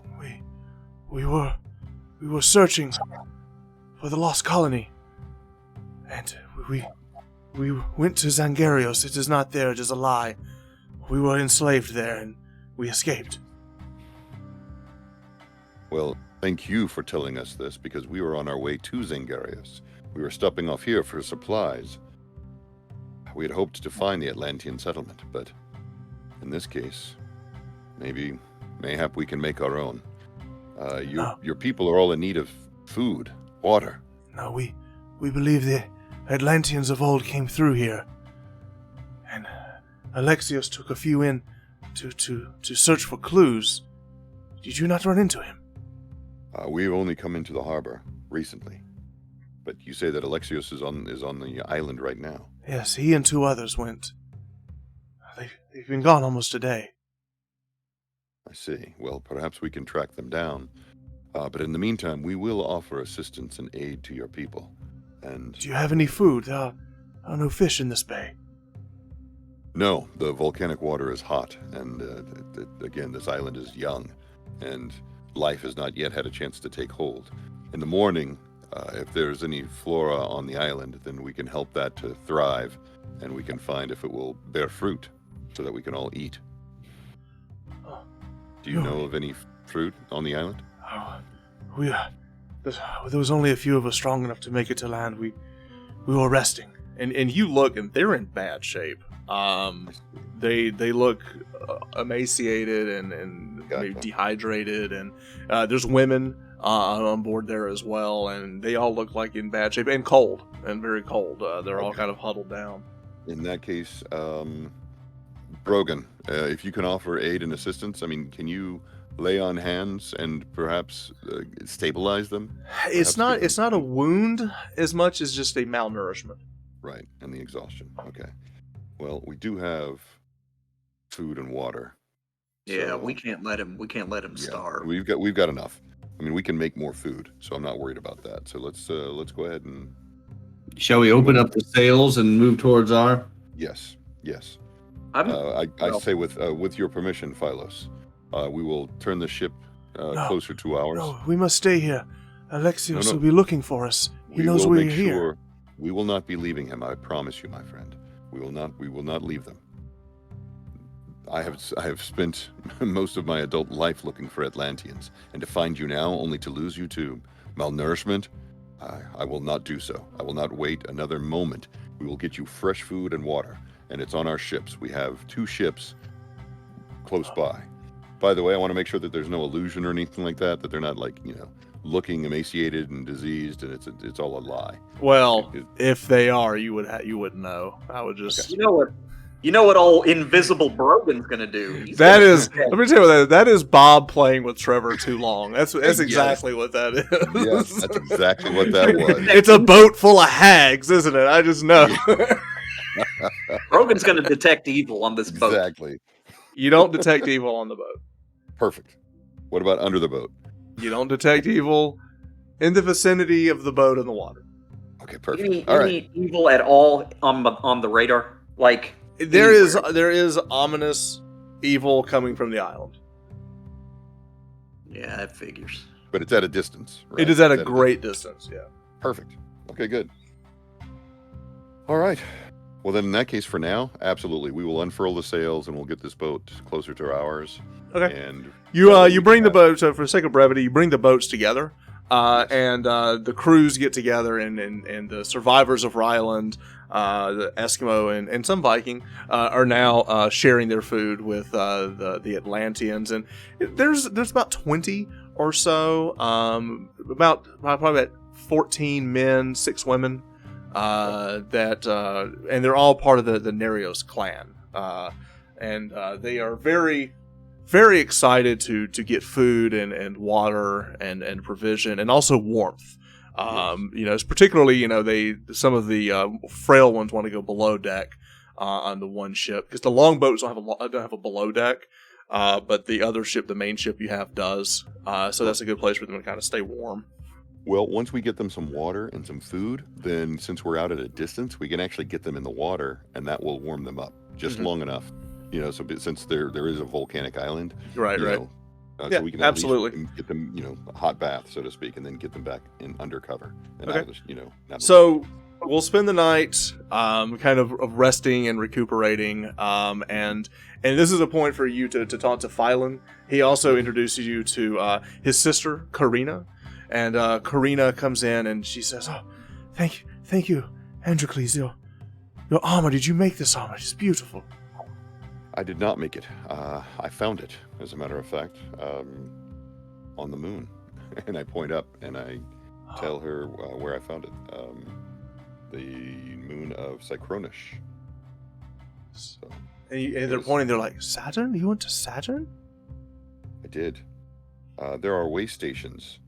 We were searching for the lost colony, and we went to Zangarios. It is not there. It is a lie. We were enslaved there, and we escaped. Well, thank you for telling us this, because we were on our way to Zangarios. We were stopping off here for supplies. We had hoped to find the Atlantean settlement, but in this case, mayhap we can make our own. Your people are all in need of food, water. No, we believe the Atlanteans of old came through here, and Alexios took a few in to search for clues. Did you not run into him? We've only come into the harbor recently, but you say that Alexios is on the island right now. Yes, he and two others went. They've been gone almost a day. I see. Well, perhaps we can track them down. But in the meantime, we will offer assistance and aid to your people. And Do you have any food? There are no fish in this bay. no, the volcanic water is hot, and again, this island is young, and life has not yet had a chance to take hold. In the morning, if there's any flora on the island, then we can help that to thrive, and we can find if it will bear fruit, so that we can all eat. Oh, Do you know of any fruit on the island? There was only a few of us strong enough to make it to land. We were resting, and you look, and they're in bad shape. They look emaciated and Gotcha. maybe dehydrated, and there's women on board there as well, and they all look like in bad shape and cold, and very cold. They're all kind of huddled down. In that case, Brogan, if you can offer aid and assistance, I mean, can you lay on hands and perhaps stabilize them? It's Perhaps not a wound as much as just a malnourishment. Right, and the exhaustion. Okay. Well, we do have food and water. Yeah, so- we can't let him. We can't let him Yeah, starve. we've got enough. I mean, we can make more food, so I'm not worried about that. So let's go ahead and Shall we open up the sails and move towards our? yes. I'm, I well- say with your permission, Phylos, we will turn the ship No, closer to ours. No, we must stay here. Alexios No. will be looking for us. He We knows will we're make here. sure we will not be leaving him. I promise you, my friend. We will not leave them. I have spent most of my adult life looking for Atlanteans, and to find you now, only to lose you to malnourishment, I will not do so. I will not wait another moment. We will get you fresh food and water, and it's on our ships. We have 2 ships close by. By the way, I want to make sure that there's no illusion or anything like that. That they're not looking emaciated and diseased, and it's all a lie. Well, if they are, you wouldn't know. I would just. you know what? You know what old invisible Brogan's gonna do? He's That gonna- is. Let me tell you that is Bob playing with Trevor too long. That's Yes. exactly what that is. Yes, that's exactly what that was. It's a boat full of hags, isn't it? I just know. Brogan's gonna detect evil on this boat. Exactly. You don't detect evil on the boat. Perfect. What about under the boat? You don't detect evil in the vicinity of the boat and the water. Okay, Any, perfect. All right. any evil at all on the radar? Like There anywhere? is ominous evil coming from the island. Yeah, that figures. But it's at a distance. Right? It is at a It's great distance. Yeah. Perfect. Okay, good. All right. Well, then in that case, for now, absolutely, we will unfurl the sails and we'll get this boat closer to ours. Okay. And You bring the boat. So for the sake of brevity, you bring the boats together, and the crews get together, and the survivors of Ryland, the Eskimo and some Viking, are now sharing their food with the Atlanteans, and there's about 20 or so, about probably about 14 men, 6 women, that and they're all part of the Nereos clan, and they are very excited to get food and water and provision and also warmth. It's particularly some of the frail ones want to go below deck on the one ship because the longboats don't have a below deck, but the other ship, the main ship you have, does. So that's a good place for them to kind of stay warm. well, once we get them some water and some food, then since we're out at a distance, we can actually get them in the water, and that will warm them up just Mhm. long enough. So since there is a volcanic island, Right. you Right. know, Yeah, so we can absolutely. get them, a hot bath, so to speak, and then get them back in undercover. And Okay. out of the, out of So we'll spend the night kind of resting and recuperating, and this is a point for you to talk to Phylon. He also introduces you to his sister, Karina, and Karina comes in and she says, "Oh, thank you, Androcles, your armor. Did you make this armor? It's beautiful." I did not make it. I found it, as a matter of fact, on the moon. And I point up and I tell her where I found it. The moon of Cycronish. So And they're pointing. They're like, "Saturn? You went to Saturn?" I did. There are way stations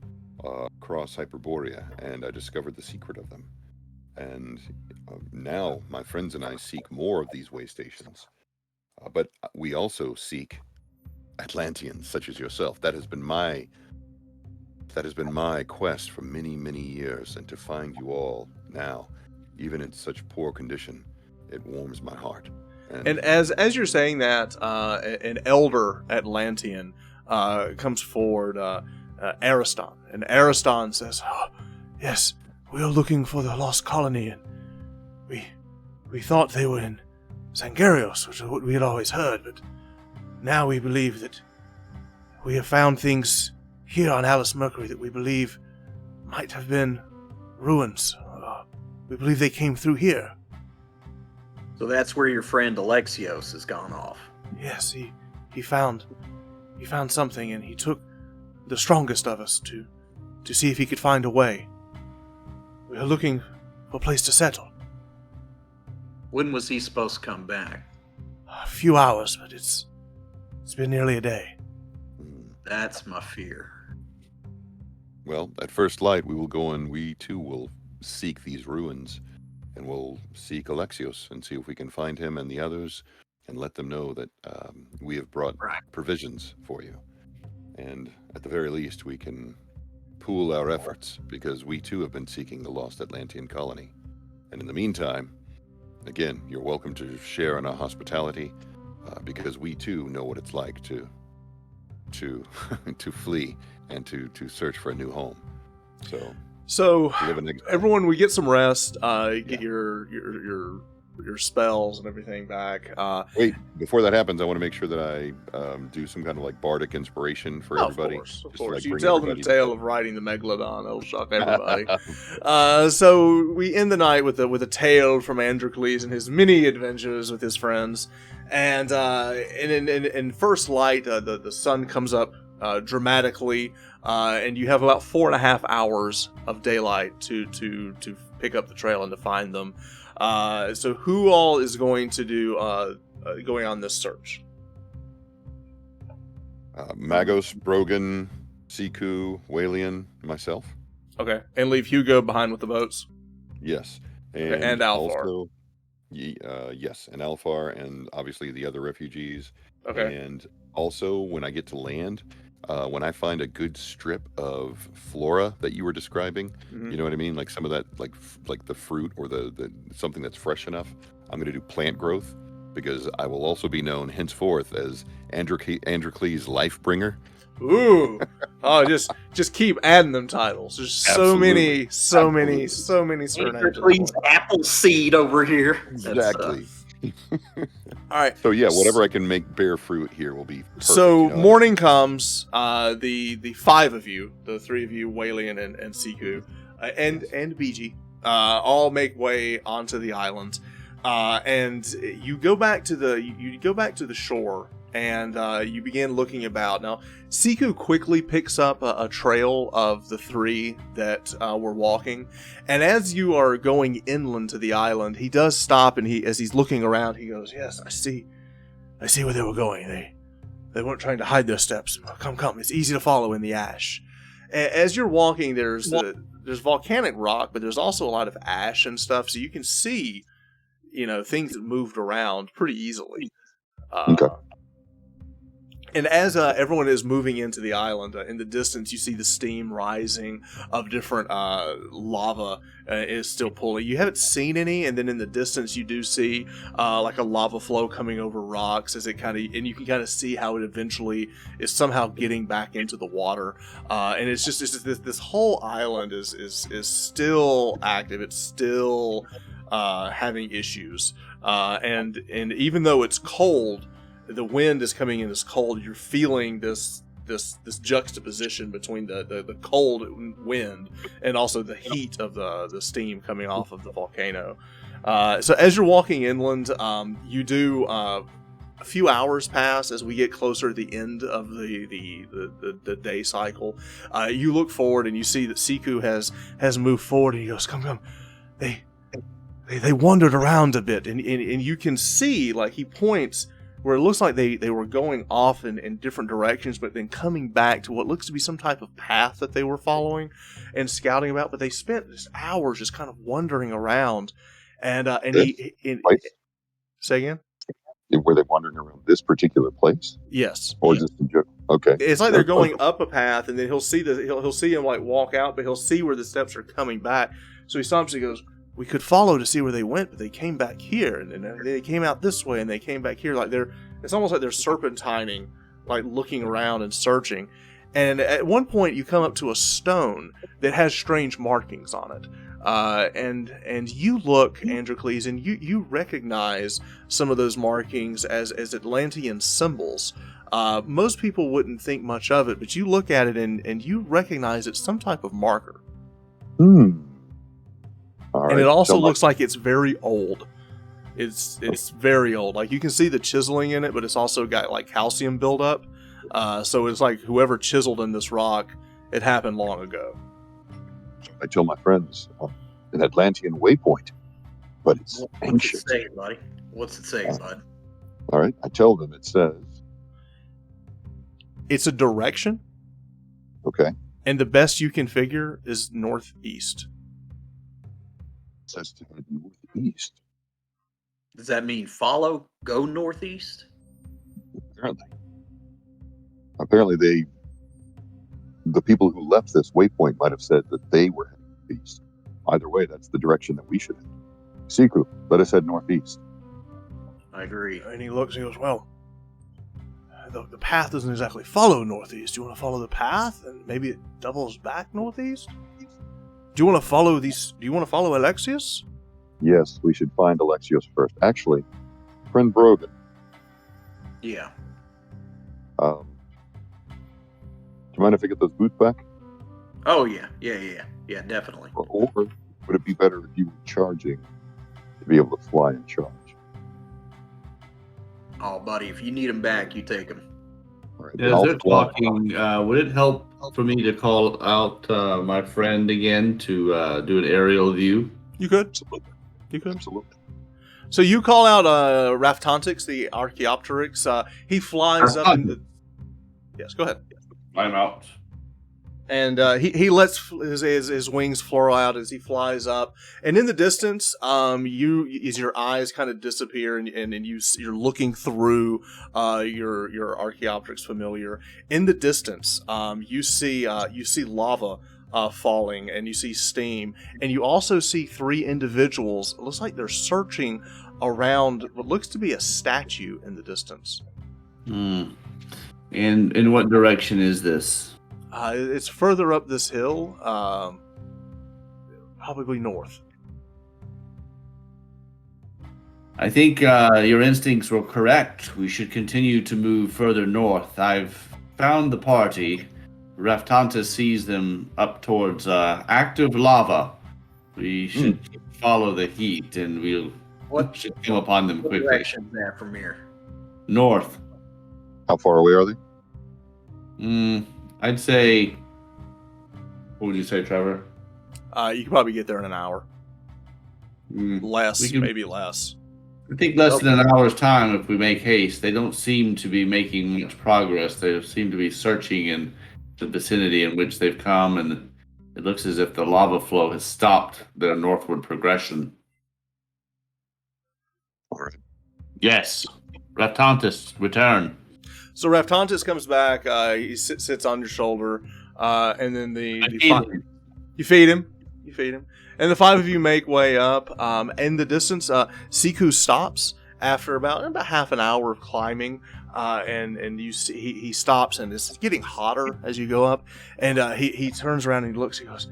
across Hyperborea, and I discovered the secret of them. And now my friends and I seek more of these way stations. But we also seek Atlanteans such as yourself. That has been my quest for many, many years, and to find you all now, even in such poor condition, it warms my heart. And as you're saying that, an elder Atlantean comes forward, Ariston, and Ariston says, "Oh, yes, we are looking for the lost colony, and we thought they were in Sangarios, which is what we had always heard, but now we believe that we have found things here on Alice Mercury that we believe might have been ruins. We believe they came through here." So that's where your friend Alexios has gone off. Yes, he found something, and he took the strongest of us to see if he could find a way. We are looking for a place to settle. When was he supposed to come back? A few hours, but it's been nearly a day. That's my fear. Well, at first light, we will go and we too will seek these ruins, and we'll seek Alexios and see if we can find him and the others, and let them know that we have brought provisions for you. And at the very least, we can pool our efforts, because we too have been seeking the lost Atlantean colony. And in the meantime, again, you're welcome to share in our hospitality, because we too know what it's like to to flee and to search for a new home. So live in exile. everyone, we get some rest. Get your spells and everything back. Wait, before that happens, I want to make sure that I do some kind of like bardic inspiration for everybody. Of course. Just to, like, You bring tell them the everybody tale together. of riding the Megalodon. It'll shock everybody. So we end the night with a tale from Androcles and his many adventures with his friends. And in first light, the sun comes up dramatically, and you have about 4.5 hours of daylight to pick up the trail and to find them. So who all is going to do going on this search? Magos, Brogan, Siku, Walian, myself. Okay, and leave Hugo behind with the boats. Yes, And Alfar. Also, yes, and Alfar, and obviously the other refugees. Okay. And also, when I get to land, when I find a good strip of flora that you were describing, Mhm. you know what I mean, like some of that, like the fruit or the something that's fresh enough, I'm going to do plant growth, because I will also be known henceforth as Androcles Lifebringer. Ooh. Oh, just keep adding them titles. There's so many surnames. Please, Appleseed over here. Exactly. All right. So yeah, whatever I can make bear fruit here will be perfect, So you know? morning comes. The five of you, the three of you, Walian and Siku, and Biji, all make way onto the island, and you go back to the shore, and you begin looking about. Now, Siku quickly picks up a trail of the three that were walking, and as you are going inland to the island, he does stop, and as he's looking around, he goes, "Yes, I see where they were going. They weren't trying to hide their steps. Come, it's easy to follow in the ash." As you're walking, there's volcanic rock, but there's also a lot of ash and stuff, so you can see, things that moved around pretty easily. Okay. And as everyone is moving into the island, in the distance you see the steam rising of different lava is still pulling. You haven't seen any, and then in the distance you do see like a lava flow coming over rocks as it and you can kind of see how it eventually is somehow getting back into the water. And it's just this whole island is still active. It's still having issues, and even though it's cold, the wind is coming in as cold. You're feeling this juxtaposition between the cold wind and also the heat of the steam coming off of the volcano. So as you're walking inland, you do a few hours pass as we get closer to the end of the day cycle. You look forward and you see that Siku has moved forward, and he goes, "Come. They wandered around a bit," and you can see, like, he points where it looks like they were going off in different directions, but then coming back to what looks to be some type of path that they were following and scouting about. But they spent just hours just kind of wandering around, and he say again. Were they wandering around this particular place, Yes. or just in general? Okay. It's like they're Okay. going up a path, and then he'll see he'll see him like walk out, but he'll see where the steps are coming back. So he stops and he goes, "We could follow to see where they went, but they came back here, and then they came out this way, and they came back here. Like it's almost like they're serpentining, like looking around and searching." And at one point, you come up to a stone that has strange markings on it. And you look, Androcles, and you recognize some of those markings as Atlantean symbols. Most people wouldn't think much of it, but you look at it and you recognize it's some type of marker. All And right. it also looks like it's very old. It's very old. Like you can see the chiseling in it, but it's also got like calcium buildup. So it's like whoever chiseled in this rock, it happened long ago. I tell my friends an Atlantean waypoint, but it's What's ancient. it say, buddy? What's it say, bud? All right. I tell them it says, It's a direction, okay, and the best you can figure is northeast. it says to head northeast. Does that mean follow, go northeast? Apparently the people who left this waypoint might have said that they were heading east. Either way, that's the direction that we should head. Siku, let us head northeast. I agree. And he looks and he goes, "Well, the path doesn't exactly follow northeast. Do you want to follow the path, and maybe it doubles back northeast? Do you want to follow these? Do you want to follow Alexius?" Yes, we should find Alexios first. Actually, friend Brogan, Yeah. do you mind if I get those boots back? Oh, yeah. Yeah, definitely. Or would it be better if you were charging to be able to fly and charge? Oh, buddy, if you need them back, you take them. All right, As I'll they're fly. talking, would it help for me to call out my friend again to do an aerial view? You could. Absolutely. You could. Absolutely. So you call out Raftontix, the Archaeopteryx. He flies up in the... Yes, go ahead. I'm out. And he lets his wings flare out as he flies up, and in the distance, as your eyes kind of disappear, and you're looking through your Archaeopteryx familiar. In the distance, you see lava falling, and you see steam, and you also see three individuals. It looks like they're searching around what looks to be a statue in the distance. And in what direction is this? It's further up this hill, probably north. I think your instincts were correct. We should continue to move further north. I've found the party. Raftantis sees them up towards active lava. We should follow the heat, and we should come upon them What quickly. direction is that from here? North. How far away are they? I'd say. What would you say, Trevor? You can probably get there in an hour. Less, We can- maybe less. I think less than an hour's time if we make haste. They don't seem to be making much progress. They seem to be searching in the vicinity in which they've come, and it looks as if the lava flow has stopped their northward progression. All right. Yes. Raftantis, return. So Raftantis comes back. He sits on your shoulder, and then you feed him. And the five of you make way up. In the distance, Siku stops after about half an hour of climbing, and you see he stops, and it's getting hotter as you go up. And he turns around and he looks. He goes,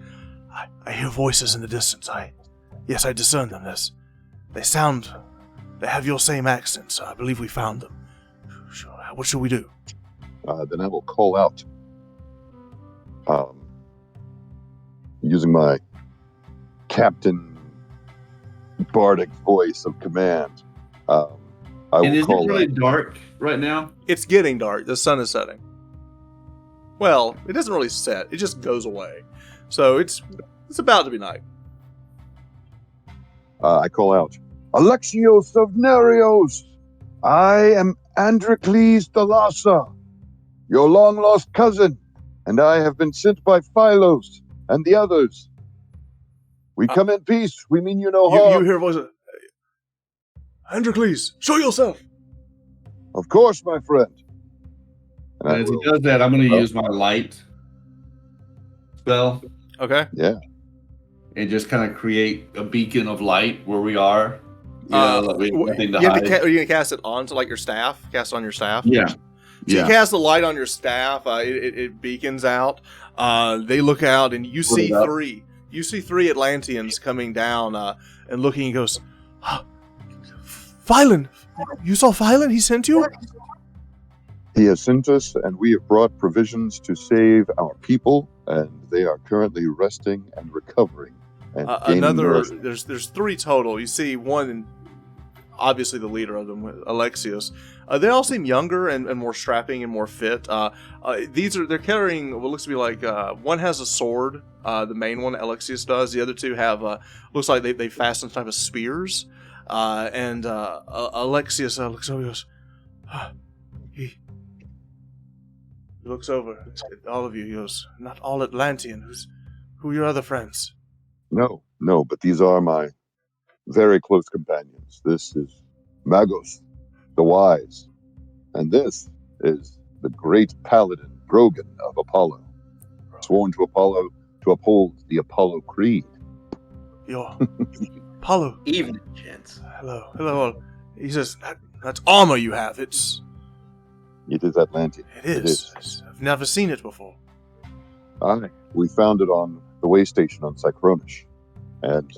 "I hear voices in the distance. I discern them. They have your same accent. So I believe we found them. What should we do?" Then I will call out, using my Captain Bardic voice of command. I And will is it call really out. dark right now? It's getting dark. The sun is setting. Well, it doesn't really set. It just goes away. So it's about to be night. I call out, Alexios of Nereos! I am Androcles Thalassa, your long-lost cousin, and I have been sent by Philos and the others. We come in peace. We mean you no You harm. hear voices. "Androcles, show yourself!" Of course, my friend. And as he does that, I'm going to use my light spell Okay. Yeah. and just kind of create a beacon of light where we are. You know, like we have nothing to you have hide. to are you gonna cast it onto like your staff? Cast it on your staff. Yeah. So Yeah. you cast the light on your staff. It beacons out. They look out, and you see it up. three. You see three Atlanteans coming down and looking. He goes, Phylan, you saw Phylan? He sent you? He has sent us, and we have brought provisions to save our people, and they are currently resting and recovering. And gaining Another. nourishment. There's three total. You see one, obviously the leader of them, Alexius. They all seem younger and more strapping and more fit. They're carrying what looks to be like one has a sword. The main one, Alexius, does. The other two have looks like they fasten some type of spears. And Alexius looks over. He goes, he looks over at all of you. He goes, not all Atlantean. Who are your other friends? No, but these are my very close companions. This is Magos, the Wise, and this is the great paladin Brogan of Apollo, sworn to Apollo to uphold the Apollo Creed. Yo, Apollo. Evening, gents. Hello. He says, that's armor you have. It is Atlantean. It is. I've never seen it before. Aye, we found it on the way station on Cycronish, and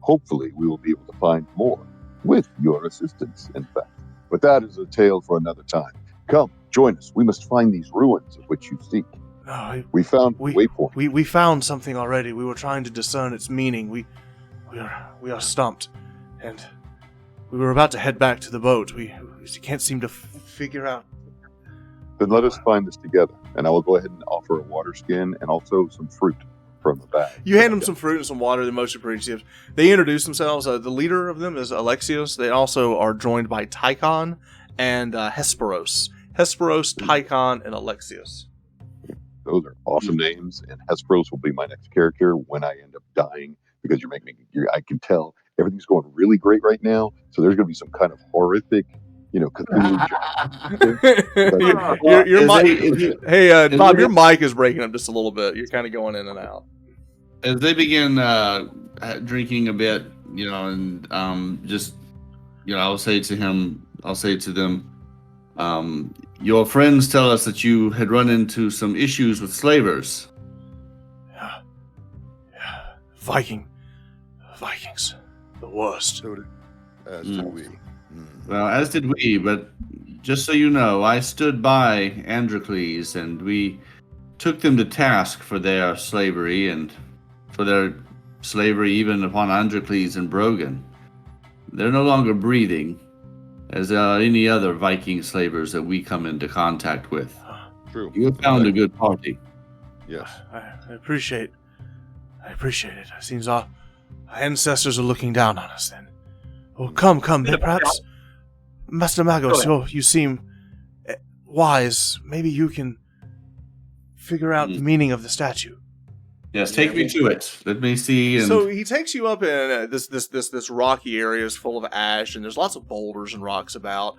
hopefully we will be able to find more with your assistance, in fact. But that is a tale for another time. Come, join us. We must find these ruins of which you seek. No, We found a waypoint. we found something already. We were trying to discern its meaning. We are stumped, and we were about to head back to the boat. We can't seem to figure out. Then let us find this together, and I will go ahead and offer a water skin and also some fruit from the bag. You hand them some fruit and some water. They're most appreciative. They introduce themselves. The leader of them is Alexios. They also are joined by Tychon and Hesperos. Hesperos, Tychon, and Alexios. Those are awesome names, and Hesperos will be my next character when I end up dying, because you're making me. I can tell everything's going really great right now, so there's going to be some kind of horrific, Cthulhu. Your mic, hey, Bob, it- your mic is breaking up just a little bit. You're kind of going in and out. As they begin drinking a bit, and just, I'll say to them, your friends tell us that you had run into some issues with slavers. Yeah. Vikings, the worst. As did we. Well, as did we, but just so you know, I stood by Androcles, and we took them to task for their slavery and for their slavery even upon Androcles and Brogan. They're no longer breathing, as are any other Viking slavers that we come into contact with. True. You have found a good party. Yes. I appreciate it. It seems our ancestors are looking down on us then. Oh, come. Perhaps, Master Magos, you seem wise. Maybe you can figure out the meaning of the statue. Yes, take me to it. Let me see. And So he takes you up in this rocky area is full of ash, and there's lots of boulders and rocks about.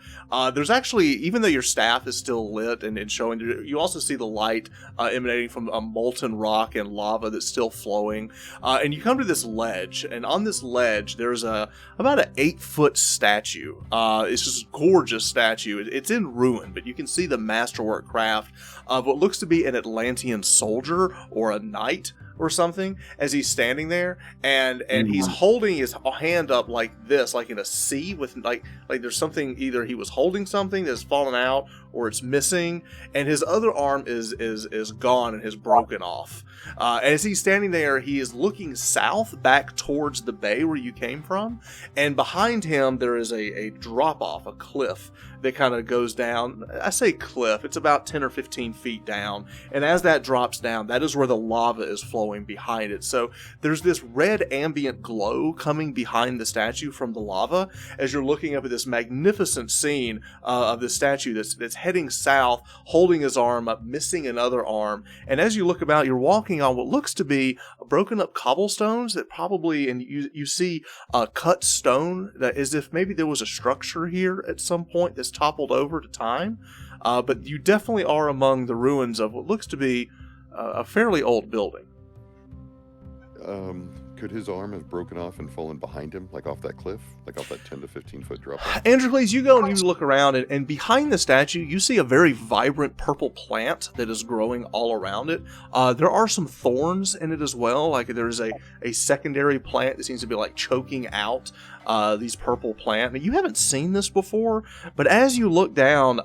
There's actually, even though your staff is still lit and showing, you also see the light emanating from a molten rock and lava that's still flowing. And you come to this ledge, and on this ledge there's about an 8-foot statue. It's just a gorgeous statue. It's in ruin, but you can see the masterwork craft of what looks to be an Atlantean soldier or a knight or something, as he's standing there, and he's holding his hand up like this, like in a C, with like there's something, either he was holding something that's fallen out or it's missing, and his other arm is gone and has broken off. As he's standing there, he is looking south back towards the bay where you came from, and behind him there is a drop off, a cliff that kind of goes down. I say cliff, it's about 10 or 15 feet down, and as that drops down, that is where the lava is flowing behind it. So there's this red ambient glow coming behind the statue from the lava as you're looking up at this magnificent scene of the statue that's heading south, holding his arm up, missing another arm. And as you look about, you're walking on what looks to be broken up cobblestones that probably, and you see cut stone that as if maybe there was a structure here at some point that's toppled over to time. But you definitely are among the ruins of what looks to be a fairly old building. Could his arm have broken off and fallen behind him, like off that cliff, like off that 10 to 15 foot drop? Androcles, you go and you look around, and behind the statue, you see a very vibrant purple plant that is growing all around it. There are some thorns in it as well. Like there's a secondary plant that seems to be like choking out these purple plant. Now, you haven't seen this before, but as you look down,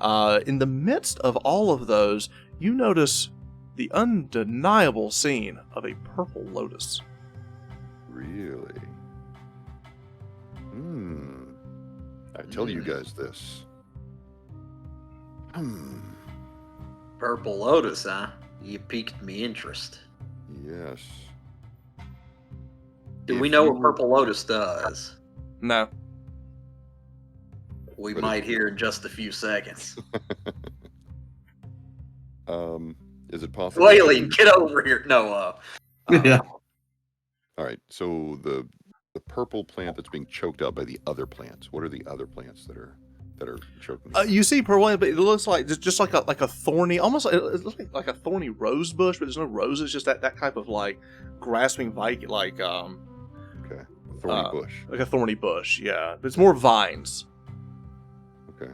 in the midst of all of those, you notice the undeniable scene of a purple lotus. Really? I tell you guys this. Purple Lotus, huh? You piqued me interest. Yes. Do If we know you what Purple Lotus does? No. We But might hear in just a few seconds. Is it possible? Whaley, get over here. No, Yeah. All right. So the purple plant that's being choked out by the other plants. What are the other plants that are choking? You see purple, but it looks like just like a thorny, almost it looks like a thorny rose bush, but there's no roses. Just that type of like grasping vine, like Okay. A thorny bush. like a thorny bush. Yeah, but it's more vines. Okay.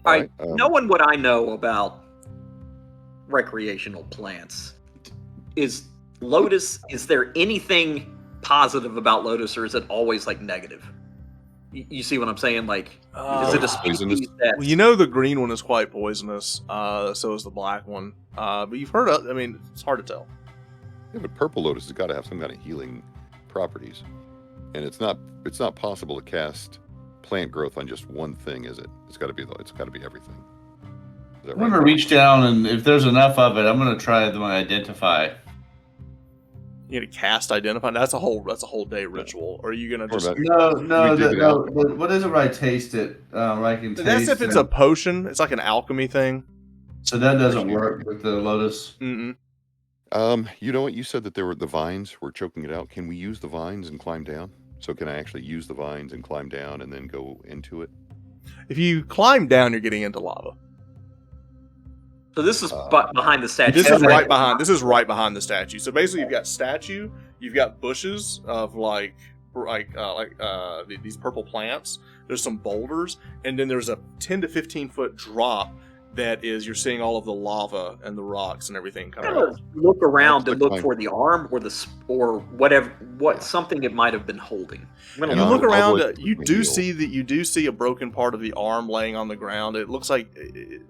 All right. Knowing what I know about recreational plants, is Lotus, is there anything positive about Lotus, or is it always like negative? You see what I'm saying? Like, is it a species that... Well, you know the green one is quite poisonous, so is the black one. But you've heard of, I mean, it's hard to tell. Yeah, but purple lotus has got to have some kind of healing properties, and it's not possible to cast plant growth on just one thing, is it? It's got to be everything. Is that I'm going to right? reach down, and if there's enough of it, I'm going to try to identify. You gonna cast identify? That's a whole day ritual. Or are you gonna just? No. What is it where I taste it? Where I can taste That's if it's it. a potion. It's like an alchemy thing. So that doesn't work with the lotus. Mm-mm. You know what? You said that the vines were choking it out. Can we use the vines and climb down? So can I actually use the vines and climb down and then go into it? If you climb down, you're getting into lava. So this is behind the statue. This is right behind. This is right behind the statue. So basically, you've got statue. You've got bushes of these purple plants. There's some boulders, and then there's a 10 to 15 foot drop. That is, you're seeing all of the lava and the rocks and everything coming out. Look around and look for the arm or whatever, something it might have been holding. You look around, you do see a broken part of the arm laying on the ground. It looks like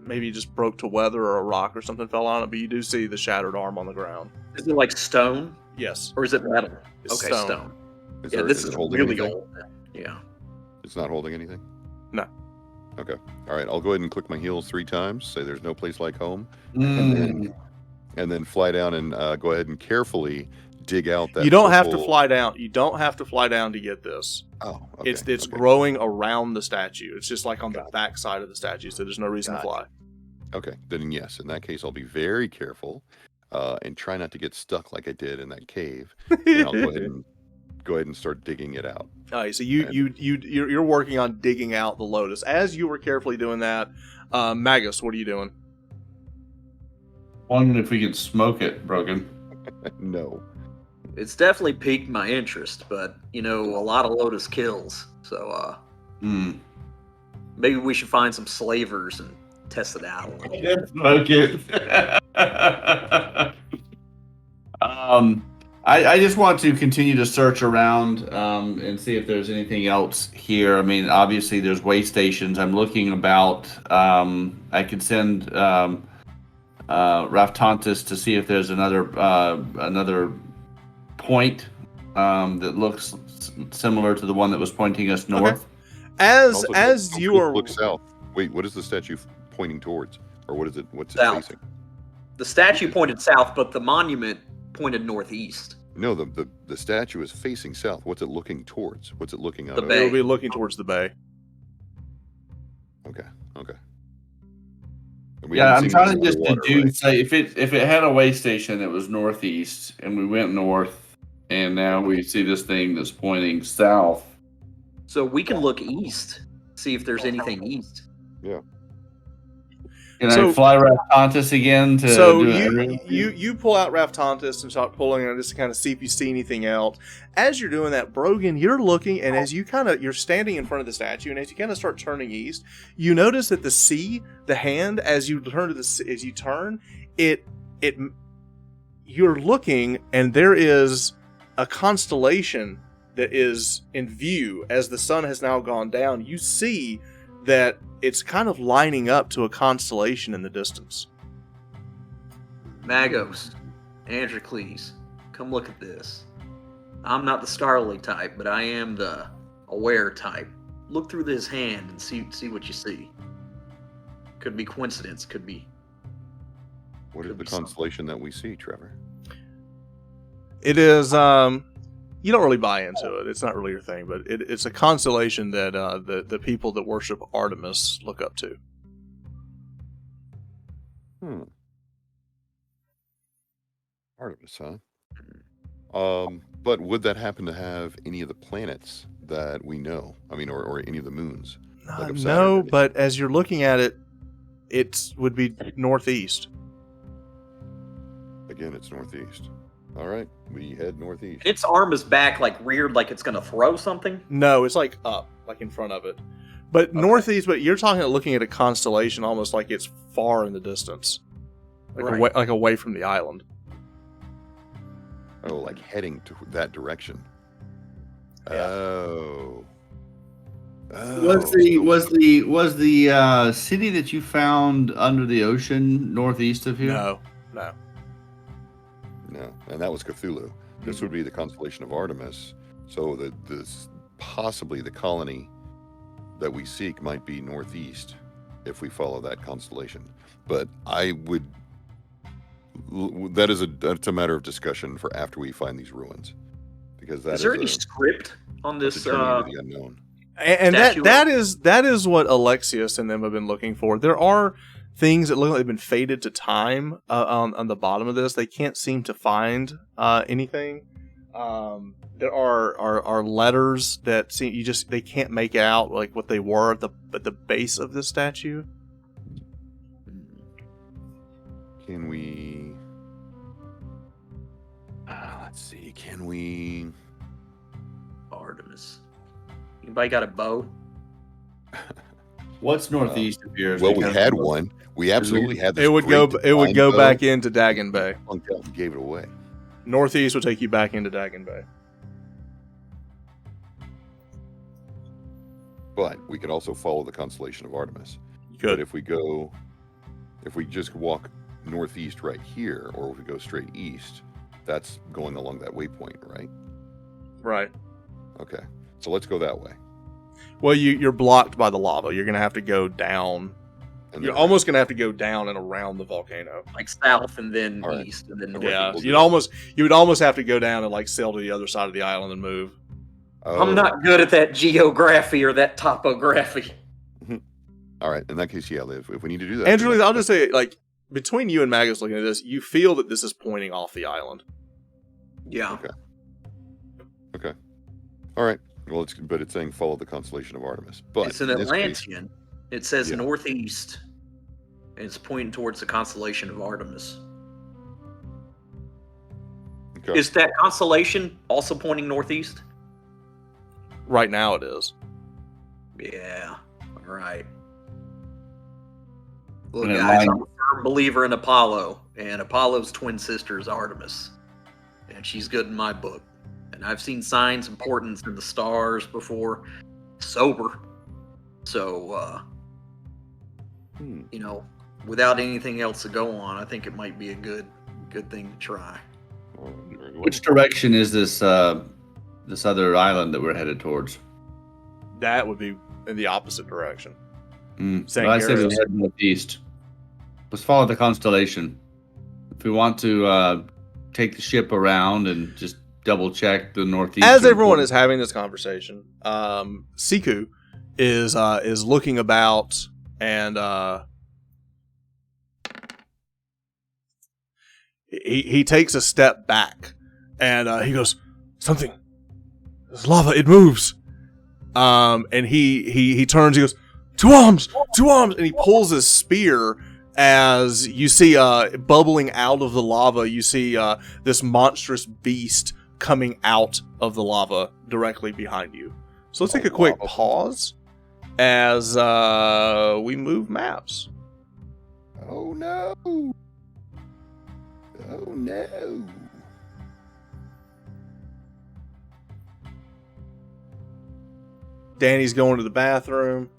maybe it just broke to weather or a rock or something fell on it, but you do see the shattered arm on the ground. Is it like stone? Yes. Or is it metal? It's okay, stone. This is holding really anything? old. Yeah. It's not holding anything? No. Okay. All right. I'll go ahead and click my heels 3 times. Say there's no place like home. Mm. And then fly down and go ahead and carefully dig out that. You don't have to fly down. You don't have to fly down to get this. Oh, okay. It's growing around the statue. It's just like on the back side of the statue, so there's no reason to fly. Okay. Then yes, in that case, I'll be very careful and try not to get stuck like I did in that cave. And I'll go ahead and start digging it out. All right, so you're working on digging out the lotus. As you were carefully doing that, Magus, what are you doing? Wondering if we could smoke it, Broken. No. It's definitely piqued my interest, but a lot of lotus kills. So maybe we should find some slavers and test it out. Smoke it. I just want to continue to search around and see if there's anything else here. I mean, obviously there's way stations. I'm looking about. I could send Raftantis to see if there's another point that looks similar to the one that was pointing us north. Okay. As you are look south. Wait, what is the statue pointing towards, or what is it? What's it south. facing? The statue pointed south, but the monument pointed northeast. No, the statue is facing south. What's it looking towards? What's it looking out The of? bay. It'll be looking towards the bay. Okay. And we Yeah, haven't I'm seen trying any to just underwater, deduce. right? Say if it had a way station that was northeast, and we went north, and now we see this thing that's pointing south. So we can look east, see if there's anything east. Yeah. Can So- I fly Raptantis again to So do you pull out Raftantis and start pulling it just to kind of see if you see anything else. As you're doing that, Brogan, you're looking, and as you're standing in front of the statue, and as you kind of start turning east, you notice that the sea, the hand, as you turn you're looking, and there is a constellation that is in view as the sun has now gone down. You see that it's kind of lining up to a constellation in the distance. Magos, Androcles, come look at this. I'm not the scholarly type, but I am the aware type. Look through this hand and see what you see. Could be coincidence, could be... What is Could the be something. constellation that we see, Trevor? It is, you don't really buy into it. It's not really your thing, but it's a constellation that the people that worship Artemis look up to. Artemis, huh? But would that happen to have any of the planets that we know? I mean, or any of the moons? Like of Saturn No, or anything? but as you're looking at it, it would be northeast. Again, it's northeast. All right, we head northeast. Its arm is back, like reared, like it's gonna throw something. No, it's like up, like in front of it. But northeast, but you're talking about looking at a constellation almost like it's far in the distance. Right. Away from the island. Oh, like heading to that direction. Yeah. Oh. Was the city that you found under the ocean northeast of here? No. No, and that was Cthulhu. This would be the constellation of Artemis. So possibly the colony that we seek might be northeast if we follow that constellation. But that's a matter of discussion for after we find these ruins, because that Is there any script on that's this? a journey into the unknown. And Statue that is what Alexius and them have been looking for. There are things that look like they've been faded to time on the bottom of this. They can't seem to find anything. There are letters that seem they can't make out like what they were at the base of this statue. Can we? Let's see. Can we? Artemis. Anybody got a bow? What's northeast of here? Well, we had one. We absolutely had this. It would great go divine back bow. into Dagon Bay. Funked out and gave it away. Northeast will take you back into Dagon Bay. But we could also follow the constellation of Artemis. Good. But if we just walk northeast right here, or if we go straight east, that's going along that waypoint, right? Right. Okay. So let's go that way. Well, you're blocked by the lava. You're gonna have to go down. And You're then- almost gonna have to go down and around the volcano. Like south and then All right. east and then north. Yeah, we'll you would almost have to go down and like sail to the other side of the island and move. Oh, I'm not good at that geography or that topography. All right. In that case, yeah. If we need to do that, Andrew, then I'll just say, like, between you and Magus looking at this, you feel that this is pointing off the island. Yeah. Okay. All right. Well, it's saying follow the constellation of Artemis. But It's an in this case- Atlantean. It says Yeah. northeast. And it's pointing towards the constellation of Artemis. okay. Is that constellation also pointing northeast? Right now, it is. Yeah. All right. Look, And it guys, lines- I'm a firm believer in Apollo, and Apollo's twin sister is Artemis, and she's good in my book. And I've seen signs and portents in the stars before, sober. So, without anything else to go on, I think it might be a good thing to try. All right, very good. Which direction is this this other island that we're headed towards? That would be in the opposite direction. So I say we Garrus. head northeast. Let's follow the constellation. If we want to take the ship around and just double check the northeast. As everyone is having this conversation, Siku is looking about and he takes a step back, and he goes, "Something, there's lava, it moves." And he turns, he goes, two arms, and he pulls his spear. As you see, bubbling out of the lava, you see this monstrous beast coming out of the lava directly behind you. So let's take a quick pause as we move maps. Oh no! Oh no! Danny's going to the bathroom.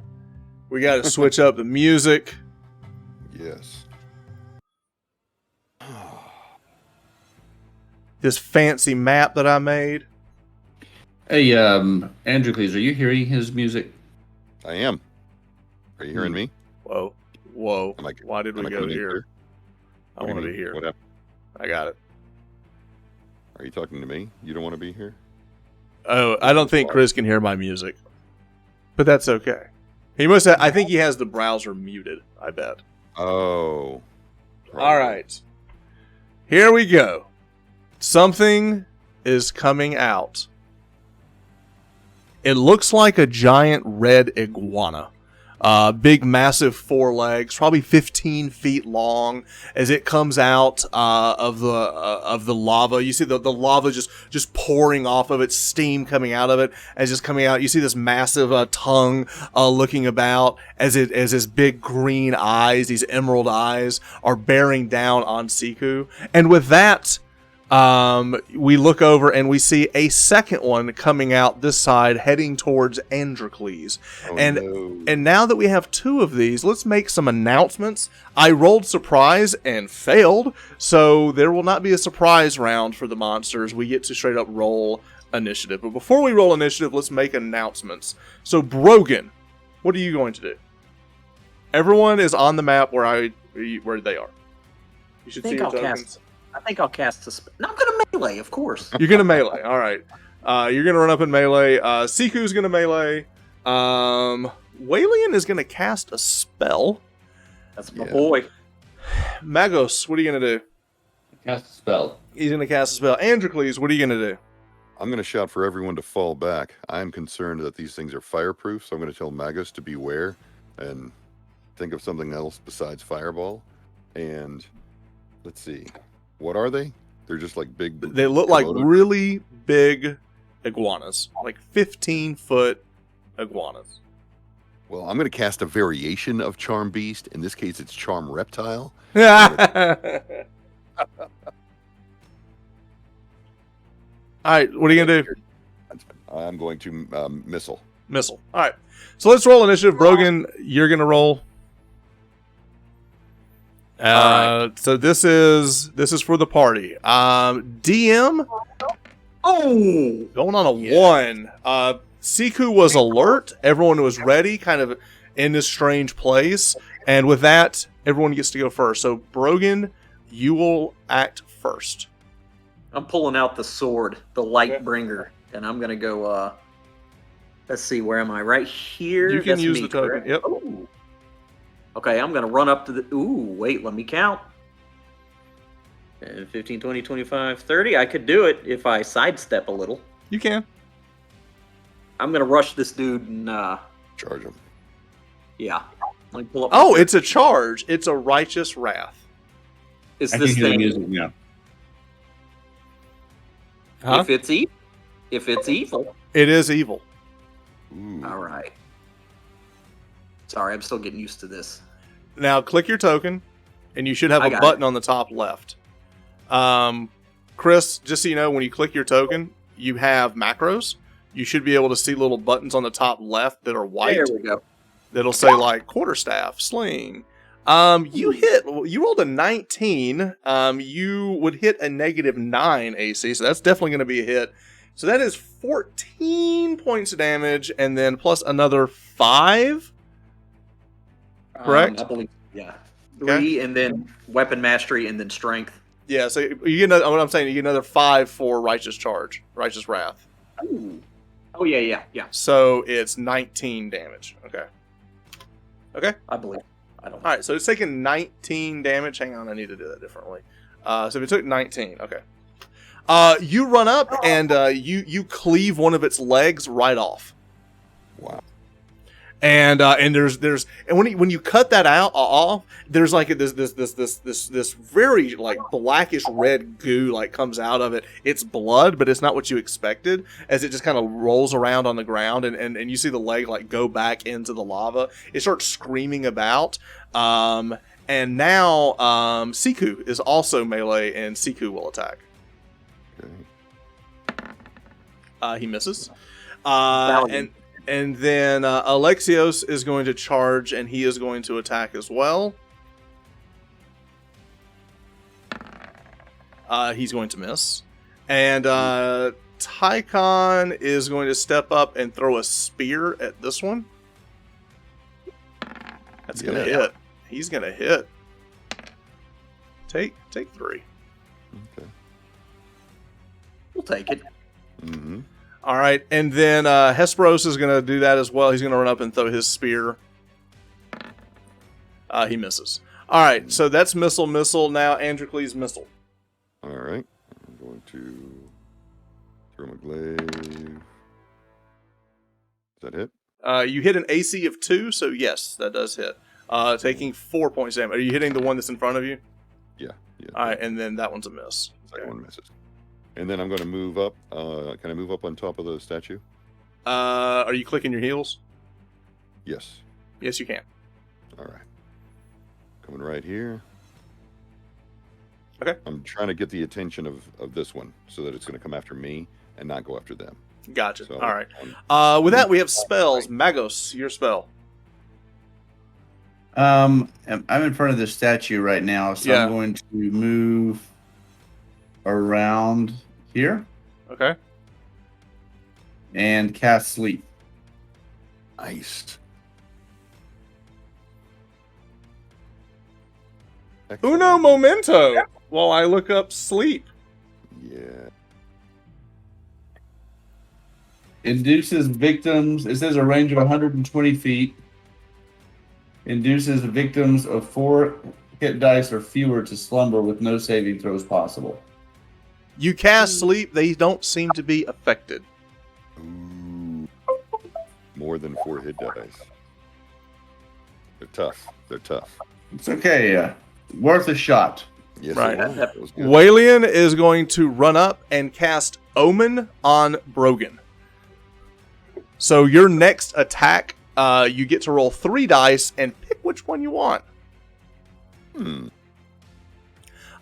We got to switch up the music. Yes. This fancy map that I made. Hey, Androcles, are you hearing his music? I am. Are you hearing me? Whoa. Why did we go here? I want to be here. What happened? I got it. Are you talking to me? You don't want to be here? Oh, I don't think Chris can hear my music. But that's okay. He must have, I think he has the browser muted, I bet. Oh. All right. Here we go. Something is coming out. It looks like a giant red iguana. Big, massive forelegs, probably 15 feet long. As it comes out of the lava, you see the lava just pouring off of it, steam coming out of it, as just coming out. You see this massive tongue looking about as his big green eyes, these emerald eyes, are bearing down on Siku. And with that, we look over and we see a second one coming out this side, heading towards Androcles. Oh, And now that we have two of these, let's make some announcements. I rolled surprise and failed, so there will not be a surprise round for the monsters. We get to straight up roll initiative. But before we roll initiative, let's make announcements. So, Brogan, what are you going to do? Everyone is on the map where they are. You should see your tokens. I think I'll cast a spell. No, I'm going to melee, of course. You're going to melee. All right. You're going to run up in melee. Siku's going to melee. Walian is going to cast a spell. That's my boy. Magos, what are you going to do? Cast a spell. He's going to cast a spell. Androcles, what are you going to do? I'm going to shout for everyone to fall back. I'm concerned that these things are fireproof, so I'm going to tell Magos to beware and think of something else besides fireball. And let's see. What are they? They're just like big... They look like really big iguanas. Like 15-foot iguanas. Well, I'm going to cast a variation of Charm Beast. In this case, it's Charm Reptile. All right, what are you going to do? I'm going to missile. Missile. All right. So let's roll initiative. Brogan, you're going to roll. So this is for the party. DM. Oh, Going on a 1. Siku was alert. Everyone was ready, kind of in this strange place. And with that, everyone gets to go first. So Brogan, you will act first. I'm pulling out the sword, the Lightbringer, and I'm gonna go. Let's see, where am I? Right here. You can That's use me, the token. correct? Yep. Ooh. Okay, I'm gonna run up to the. Ooh, wait, let me count. 10, 15, 20, 25, 30. I could do it if I sidestep a little. You can. I'm gonna rush this dude and Charge him. yeah. Let me pull up. Oh, it's a charge. It's a righteous wrath. Is I this can hear the thing? music now. Huh? If it's evil. It is evil. Ooh. All right. Sorry, I'm still getting used to this. Now click your token, and you should have I a got button on the top left. Chris, just so you know, when you click your token, you have macros. You should be able to see little buttons on the top left that are white. There we go. That'll say like quarterstaff, sling. You rolled a 19. You would hit a -9 AC, so that's definitely going to be a hit. So that is 14 points of damage, and then plus another 5. Correct? I believe, yeah. Okay. 3, and then weapon mastery, and then strength. Yeah, so you get another, what I'm saying, you get another 5 for righteous wrath. Ooh. Oh yeah. So it's 19 damage. Okay. Okay. I believe. I don't know. All right, so it's taking 19 damage. Hang on, I need to do that differently. So if it took 19, okay. You run up and you cleave one of its legs right off. Wow. And there's and when you cut that out off, there's like this very like blackish red goo like comes out of it. It's blood, but it's not what you expected, as it just kind of rolls around on the ground, and you see the leg like go back into the lava. It starts screaming about. And now Siku is also melee, and Siku will attack. Okay. He misses. And then Alexios is going to charge, and he is going to attack as well. He's going to miss. And Tychon is going to step up and throw a spear at this one. That's going to hit. He's going to hit. Take 3. Okay. We'll take it. Mm-hmm. All right, and then Hesperos is going to do that as well. He's going to run up and throw his spear. He misses. All right, so that's missile. Now Androcles missile. All right. I'm going to throw my glaive. Does that hit? You hit an AC of 2, so yes, that does hit. Taking 4 points damage. Are you hitting the one that's in front of you? Yeah. All right, and then that one's a miss. Second one misses. And then I'm going to move up. Can I move up on top of the statue? Are you clicking your heels? Yes. Yes, you can. All right. Coming right here. Okay. I'm trying to get the attention of this one so that it's going to come after me and not go after them. Gotcha. So, all right. With that, we have spells. Magos, your spell. I'm in front of the statue right now, so Yeah. I'm going to move around here Okay. and cast sleep. Nice. Uno momento while I look up sleep. Yeah. Induces victims. It says a range of 120 feet. Induces victims of 4 hit dice or fewer to slumber with no saving throws possible. You cast sleep, they don't seem to be affected. Ooh. More than 4 hit dice. They're tough. It's okay. Worth a shot. Yes, Right. That was good. Walian is going to run up and cast Omen on Brogan. So your next attack, you get to roll 3 dice and pick which one you want.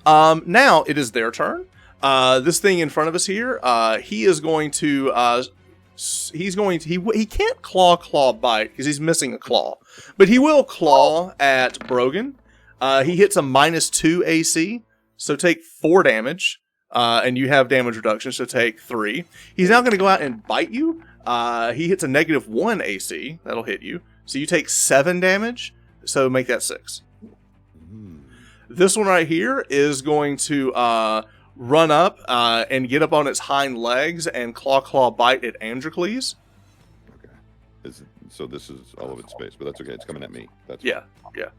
Now it is their turn. This thing in front of us here, he is going to, he can't claw bite because he's missing a claw, but he will claw at Brogan. He hits a -2 AC, so take 4 damage, and you have damage reduction, so take 3. He's now going to go out and bite you. He hits a -1 AC, that'll hit you, so you take 7 damage, so make that 6. This one right here is going to run up and get up on its hind legs and claw bite at Androcles. Okay. So this is all of its space, but that's okay. It's coming at me. That's Yeah. Yep.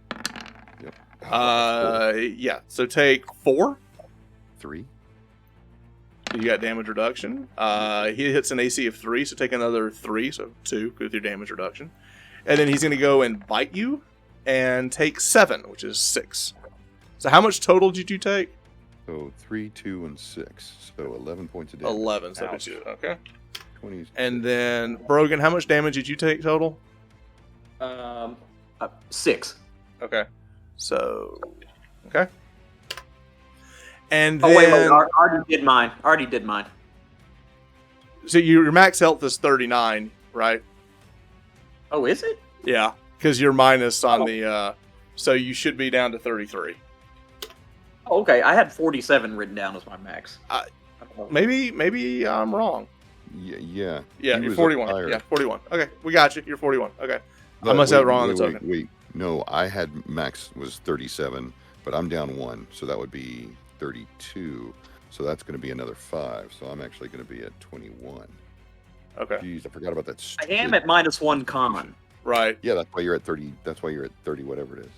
Yeah. So take 4. 3. You got damage reduction. He hits an AC of 3, so take another 3, so 2 with your damage reduction. And then he's going to go and bite you and take 7, which is 6. So how much total did you take? So 3, 2, and 6. So 11 points of damage. 11. So that's you. Okay. 20. And then Brogan, how much damage did you take total? 6. Okay. So, okay. And then, Oh wait, already did mine. So your max health is 39, right? Oh, is it? Yeah, because you're minus on the. So you should be down to 33. Oh, okay, I had 47 written down as my max. Maybe I'm wrong. Yeah. Yeah, He you're was 41. higher. Yeah, 41. Okay, we got you. You're 41. Okay. But I must have it wait, wrong on the wait, token. Wait, no, I had max was 37, but I'm down 1, so that would be 32. So that's going to be another 5. So I'm actually going to be at 21. Okay. Jeez, I forgot about that. I am at -1 con. Right. Yeah, that's why you're at 30. That's why you're at 30, whatever it is.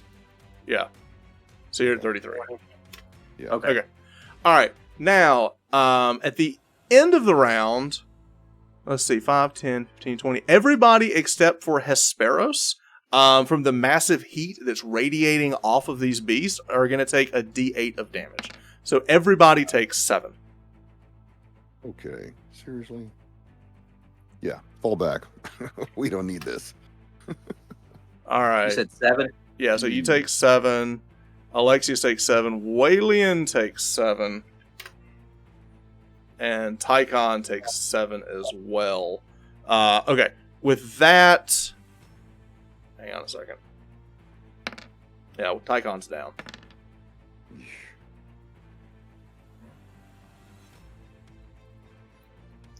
Yeah. So you're at 33. Yeah. Okay. All right. Now, at the end of the round, let's see, 5, 10, 15, 20. Everybody except for Hesperos, from the massive heat that's radiating off of these beasts, are going to take a D8 of damage. So everybody takes 7. Okay. Seriously? Yeah. Fall back. We don't need this. All right. You said 7? Yeah, so you take 7. Alexius takes 7. Walian takes 7. And Tychon takes 7 as well. Okay. With that... Hang on a second. Yeah, Tychon's down.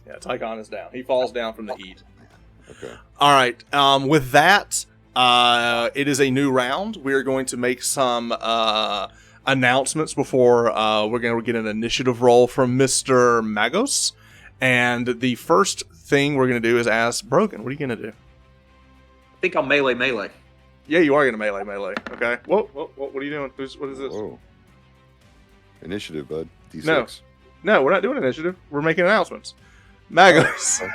Yeah, Tychon is down. He falls down from the heat. Okay. All right. With that, it is a new round. We're going to make some announcements before we're going to get an initiative roll from Mr. Magos. And the first thing we're going to do is ask Brogan, what are you going to do? I think I'll melee. Yeah, you are going to melee. Okay. Whoa, what are you doing? What is this? Whoa. Initiative, bud. D6. No, we're not doing initiative. We're making announcements. Magos.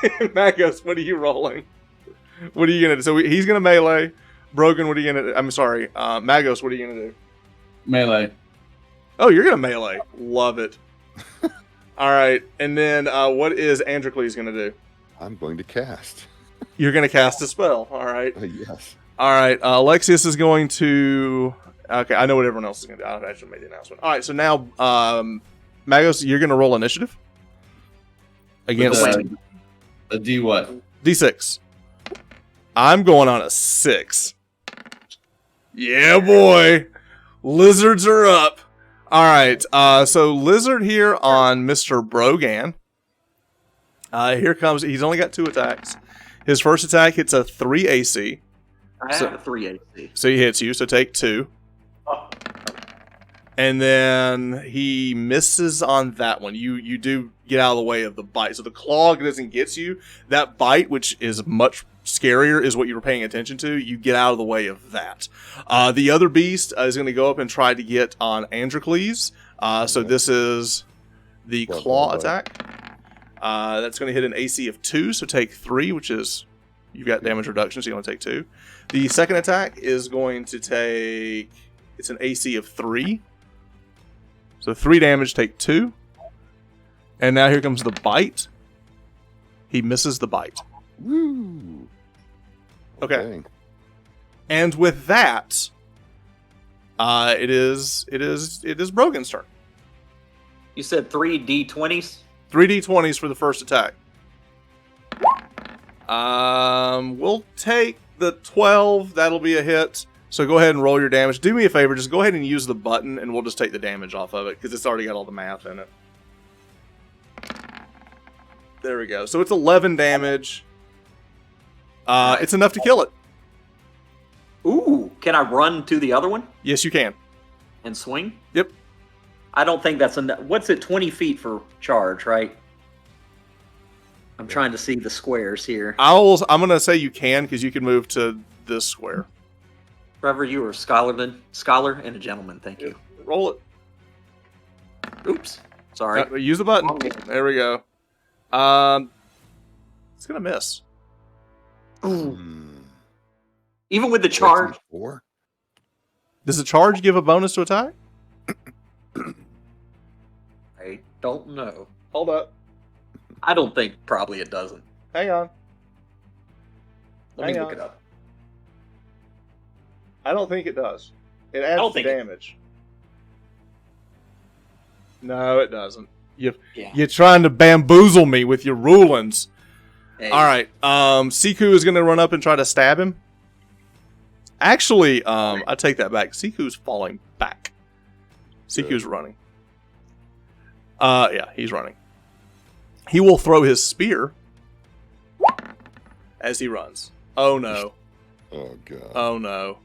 Magos, what are you rolling? What are you going to do? So he's going to melee. Brogan, what are you going to do? I'm sorry. Magos, what are you going to do? Melee. Oh, you're going to melee. Love it. All right. And then what is Androcles going to do? I'm going to cast. You're going to cast a spell. All right. Yes. All right. Alexius is going to... Okay, I know what everyone else is going to do. I should have made the announcement. All right, so now, Magos, you're going to roll initiative. Against A D what? D6. I'm going on a 6. Yeah, boy. Lizards are up. All right. So Lizard here on Mr. Brogan. Here comes. He's only got 2 attacks. His first attack hits a 3 AC. I have a 3 AC. So he hits you. So take 2. Oh. And then he misses on that one. You do get out of the way of the bite. So the claw doesn't get you. That bite, which is much scarier, is what you were paying attention to. You get out of the way of that. The other beast is going to go up and try to get on Androcles. So this is the claw attack. That's going to hit an AC of 2, so take 3, which is... You've got damage reduction, so you only take 2. The second attack is going to take... It's an AC of 3. So 3 damage, take 2. And now here comes the bite. He misses the bite. Woo. Okay. And with that, it is Brogan's turn. You said 3 D20s? 3 D20s for the first attack. We'll take the 12. That'll be a hit. So go ahead and roll your damage. Do me a favor, just go ahead and use the button, and we'll just take the damage off of it, because it's already got all the math in it. There we go. So it's 11 damage. It's enough to kill it. Ooh, can I run to the other one Yes, you can. and swing? Yep. I don't think that's enough. What's it, 20 feet for charge, right? I'm trying to see the squares here. I'm going to say you can, because you can move to this square. Trevor, you are a scholar and a gentleman. Thank you. Roll it. Oops. Sorry. Use the button. There we go. It's going to miss. Ooh. Even with the charge? 4? Does the charge give a bonus to attack? I don't know. Hold up. I don't think probably it doesn't. Hang on. Let me Hang look on. it up. I don't think it does. It adds don't the think it- damage. No, it doesn't. Yeah. You're trying to bamboozle me with your rulings. Hey. All right. Siku is going to run up and try to stab him. Actually, I take that back. Siku's falling back. Siku's running. Yeah, he's running. He will throw his spear as he runs. Oh no. Oh, God. Oh no.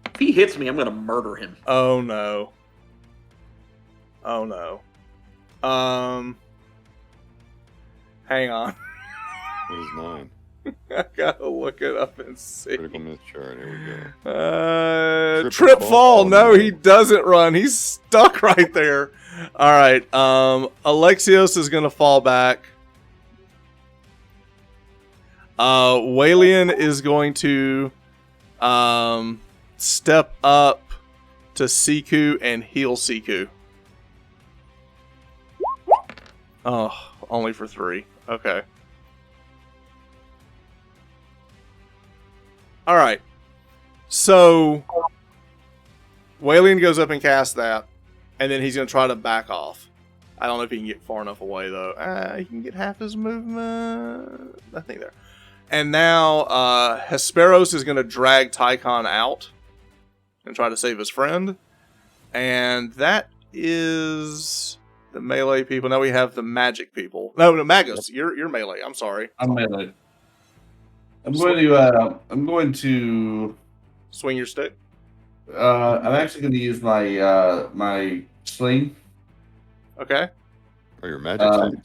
If he hits me, I'm going to murder him. Oh no. Oh no. Hang on. What is 9? I gotta look it up and see. Critical miss chart. Here we go. Trip fall. No, no. he doesn't run. He's stuck right there. All right. Alexios is gonna fall back. Walian is going to step up to Siku and heal Siku. Oh, only for 3. Okay. All right. So Walian goes up and casts that, and then he's going to try to back off. I don't know if he can get far enough away, though. He can get half his movement. I think there. And now Hesperos is going to drag Tychon out and try to save his friend. And that is the melee people. Now we have the magic people. No, Magus, you're melee. I'm sorry. I'm melee. I'm going to Swing your stick. I'm actually going to use my sling. Okay. Oh, your magic thing.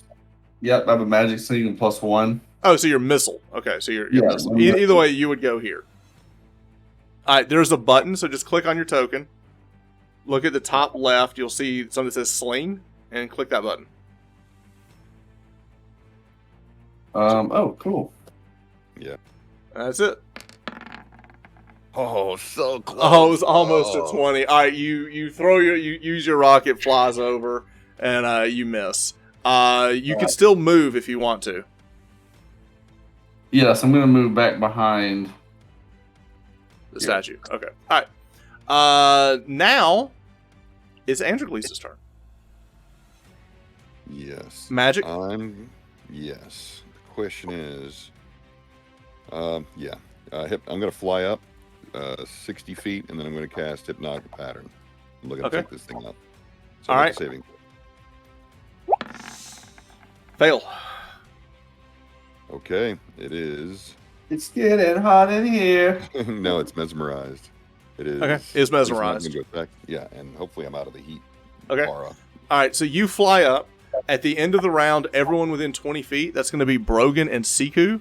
Yep, I have a magic sling and +1. Oh, so you're missile. Okay, so you're Yeah, missile. I'm Either way, you would go here. All right, there's a button, so just click on your token. Look at the top left. You'll see something that says sling, and click that button. Oh, cool. That's it. Oh, so close. Oh, it was almost Oh. a 20. All right, you use your rocket, flies over, and you miss. You can still move if you want to. Yes, I'm going to move back behind. The statue. Okay. All right. Now it's Androcles' turn. Yes. Magic. Yes. The question is, I'm gonna fly up 60 feet, and then I'm gonna cast Hypnotic Pattern. I'm looking to Okay. take this thing up. So All make right. a saving. Fail. Okay, it is. It's getting hot in here. No, it's mesmerized. It is. Okay, it's mesmerized. It's not gonna go back. Yeah, and hopefully I'm out of the heat. Okay. Aura. All right, so you fly up. At the end of the round, everyone within 20 feet, that's going to be Brogan and Siku,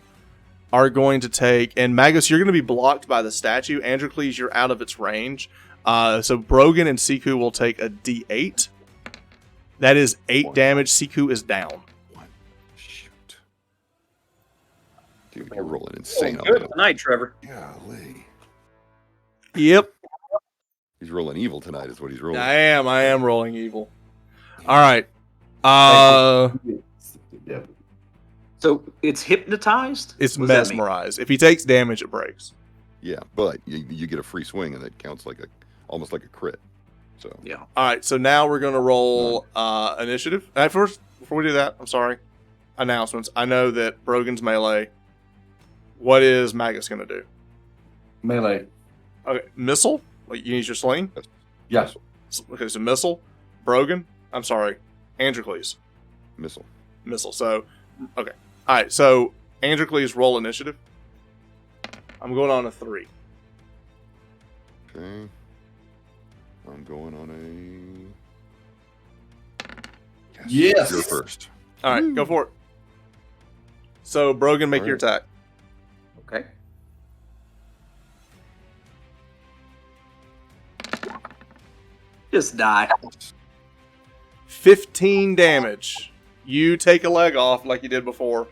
are going to take... And Magus, you're going to be blocked by the statue. Androcles, you're out of its range. So Brogan and Siku will take a D8. That is 8 damage. Siku is down. Shoot. Dude, you're rolling insane on Good that. night, Trevor. Golly. Yep, He's rolling evil tonight, is what he's rolling. I am rolling evil. All right. Yeah. So it's hypnotized? It's What does that mean? mesmerized. If he takes damage, it breaks. Yeah, but you get a free swing, and that counts like almost like a crit. So Yeah. All right, so now we're going to roll initiative. First, before we do that, I'm sorry. Announcements. I know that Brogan's melee. What is Magus going to do? Melee. Okay, missile? Like you use your sling? Yes. Okay, so missile. Brogan? I'm sorry. Androcles. missile. Missile. So, okay. All right, so Androcles, roll initiative. I'm going on a 3. Okay. I'm going on a. Yes. You're first. All right, go for it. So, Brogan, make All your right. attack. Okay. Just die. 15 damage. You take a leg off like you did before.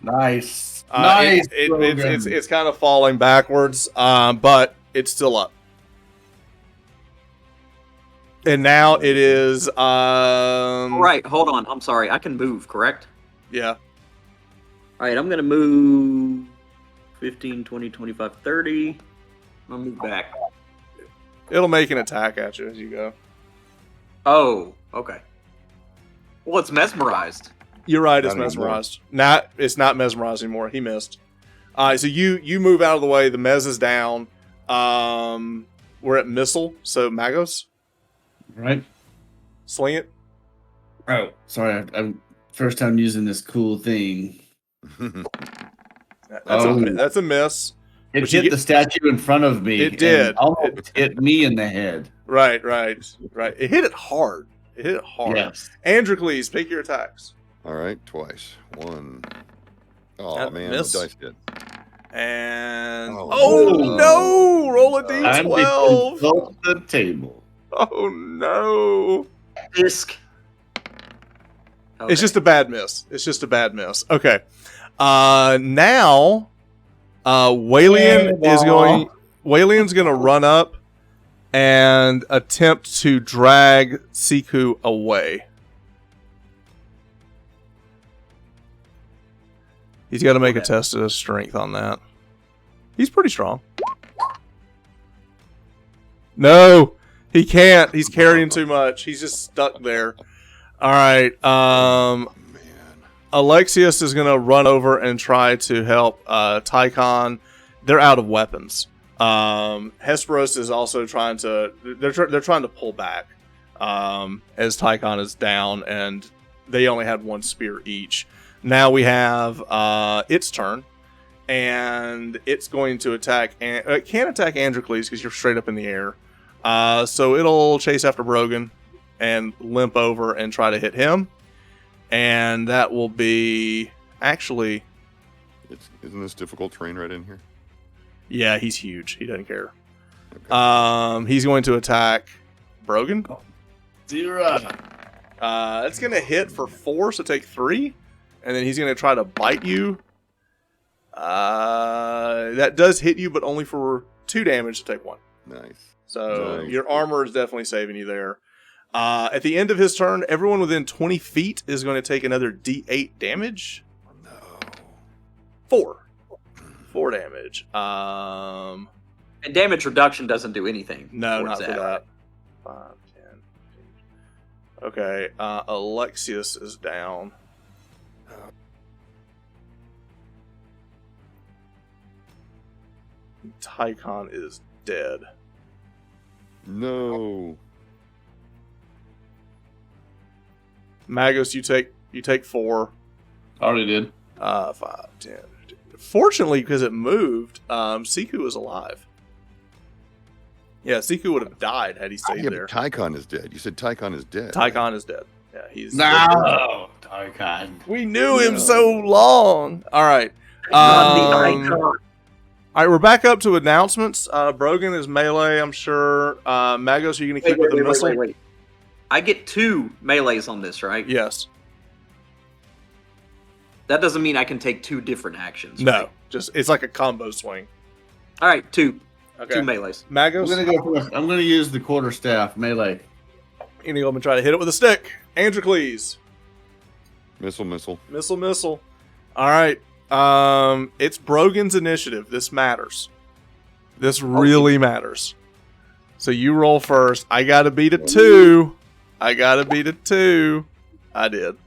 Nice. Nice. It's kind of falling backwards, but it's still up. And now it is. Right, hold on. I'm sorry. I can move, correct? Yeah. All right, I'm going to move 15, 20, 25, 30. I'll move back. It'll make an attack at you as you go. Oh, okay. Well, it's mesmerized. You're right, it's Not anymore. mesmerized. It's not mesmerized anymore. He missed. So you move out of the way. The mez is down. We're at missile. So Magos, Right. sling it. Oh, sorry. I'm first time using this cool thing. That's a miss. It But you hit get- the statue in front of me. It and did. Almost hit me in the head. Right. It hit it hard. Yes. Androcles, pick your attacks. All right, twice. 1, Oh man, miss. the dice hit. And Oh, no! Roll a Time to d12. consult the table. Oh no! Disc. It's just a bad miss. It's just a bad miss. Okay. Now, Walian's gonna run up and attempt to drag Siku away. He's got to make a test of his strength on that. He's pretty strong. No, he can't. He's carrying too much. He's just stuck there. All right. Man. Alexius is going to run over and try to help Tychon. They're out of weapons. Hesperos is also trying to. They're trying to pull back as Tychon is down, and they only had one spear each. Now we have its turn, and it's going to attack. It can't attack Androcles because you're straight up in the air. So it'll chase after Brogan and limp over and try to hit him. And that will be actually. Isn't this difficult terrain right in here? Yeah, he's huge. He doesn't care. Okay. He's going to attack Brogan. 0. It's going to hit for 4, so take 3. And then he's going to try to bite you. That does hit you, but only for 2 damage to take 1. Nice. So Nice. your armor is definitely saving you there. At the end of his turn, everyone within 20 feet is going to take another D8 damage. No. 4 damage. And damage reduction doesn't do anything. No, not towards for that. 5, 10, 15. Okay, Alexius is down. Tychon is dead. No. Magos, you take 4. Already did. 5, 10, 15. Fortunately, because it moved, Siku is alive. Yeah, Siku would have died had he stayed Yeah, there. but Tychon is dead. You said Tychon is dead. Tychon is dead. Yeah, he's No, Tychon. We knew him so long. All right. All right, we're back up to announcements. Brogan is melee, I'm sure. Magos, are you going to keep with the missile? Wait. I get 2 melees on this, right? Yes. That doesn't mean I can take 2 different actions. No. right? Just it's like a combo swing. All right, 2. Okay. 2 melees. Magos, I'm gonna use the quarterstaff melee. you're going to go up and try to hit it with a stick. Androcles. Missile. All right. It's Brogan's initiative. This matters. This really matters. So you roll first. I gotta beat a 2. I did.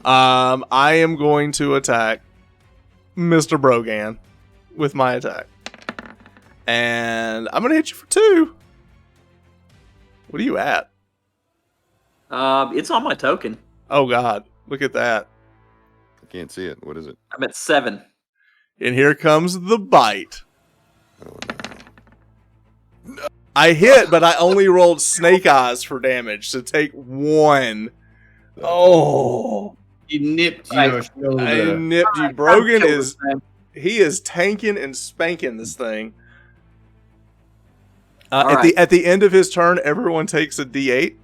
I am going to attack Mr. Brogan with my attack. And I'm gonna hit you for 2. What are you at? It's on my token. Oh god. Look at that. I can't see it. What is it? I'm at 7. And here comes the bite. Oh, I hit, but I only rolled snake eyes for damage, so take 1. Oh, He nipped I- your shoulder. I nipped you. Brogan he is tanking and spanking this thing. At the end of his turn, everyone takes a D8.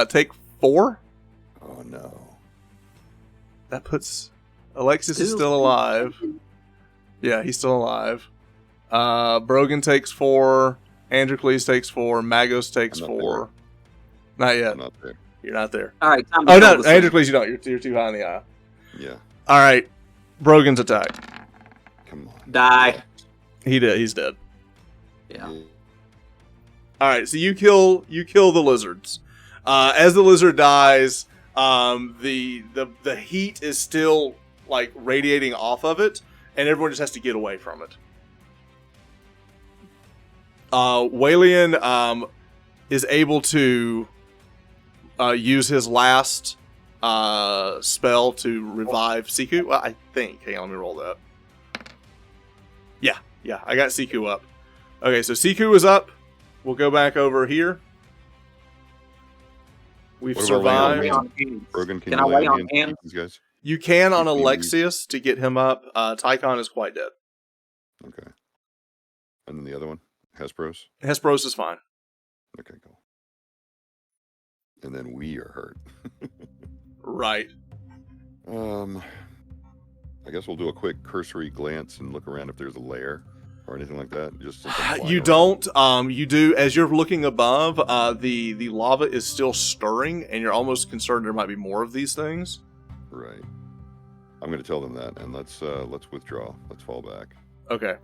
Take 4. Oh no. That puts Alexis is still alive. Yeah, he's still alive. Brogan takes 4. Androcles takes 4. Magos takes I'm not 4. Not yet. I'm not there. You're not there. All right. Time to Oh kill no, this thing. Androcles, you don't. You're too high in the eye. Yeah. All right, Brogan's attack. Come on. Die. He did. He's dead. Yeah. All right, so you kill the lizards. As the lizard dies, the heat is still like radiating off of it, and everyone just has to get away from it. Walian is able to use his last spell to revive Siku. Well, I think. Hang on, let me roll that. Yeah, I got Siku up. Okay, so Siku is up. We'll go back over here. We've What about laying on survived. hands? Brogan, can Can you I lay lay on on hands? hands? These guys. You can on Keep these- Alexius to get him up. Tychon is quite dead. Okay. And then the other one, Hesperos. Hesperos is fine. Okay, cool. And then we are hurt. Right. I guess we'll do a quick cursory glance and look around if there's a lair or anything like that. Just something flying You around. don't. You do. As you're looking above, the lava is still stirring, and you're almost concerned there might be more of these things. Right. I'm going to tell them that, and let's withdraw. Let's fall back. Okay.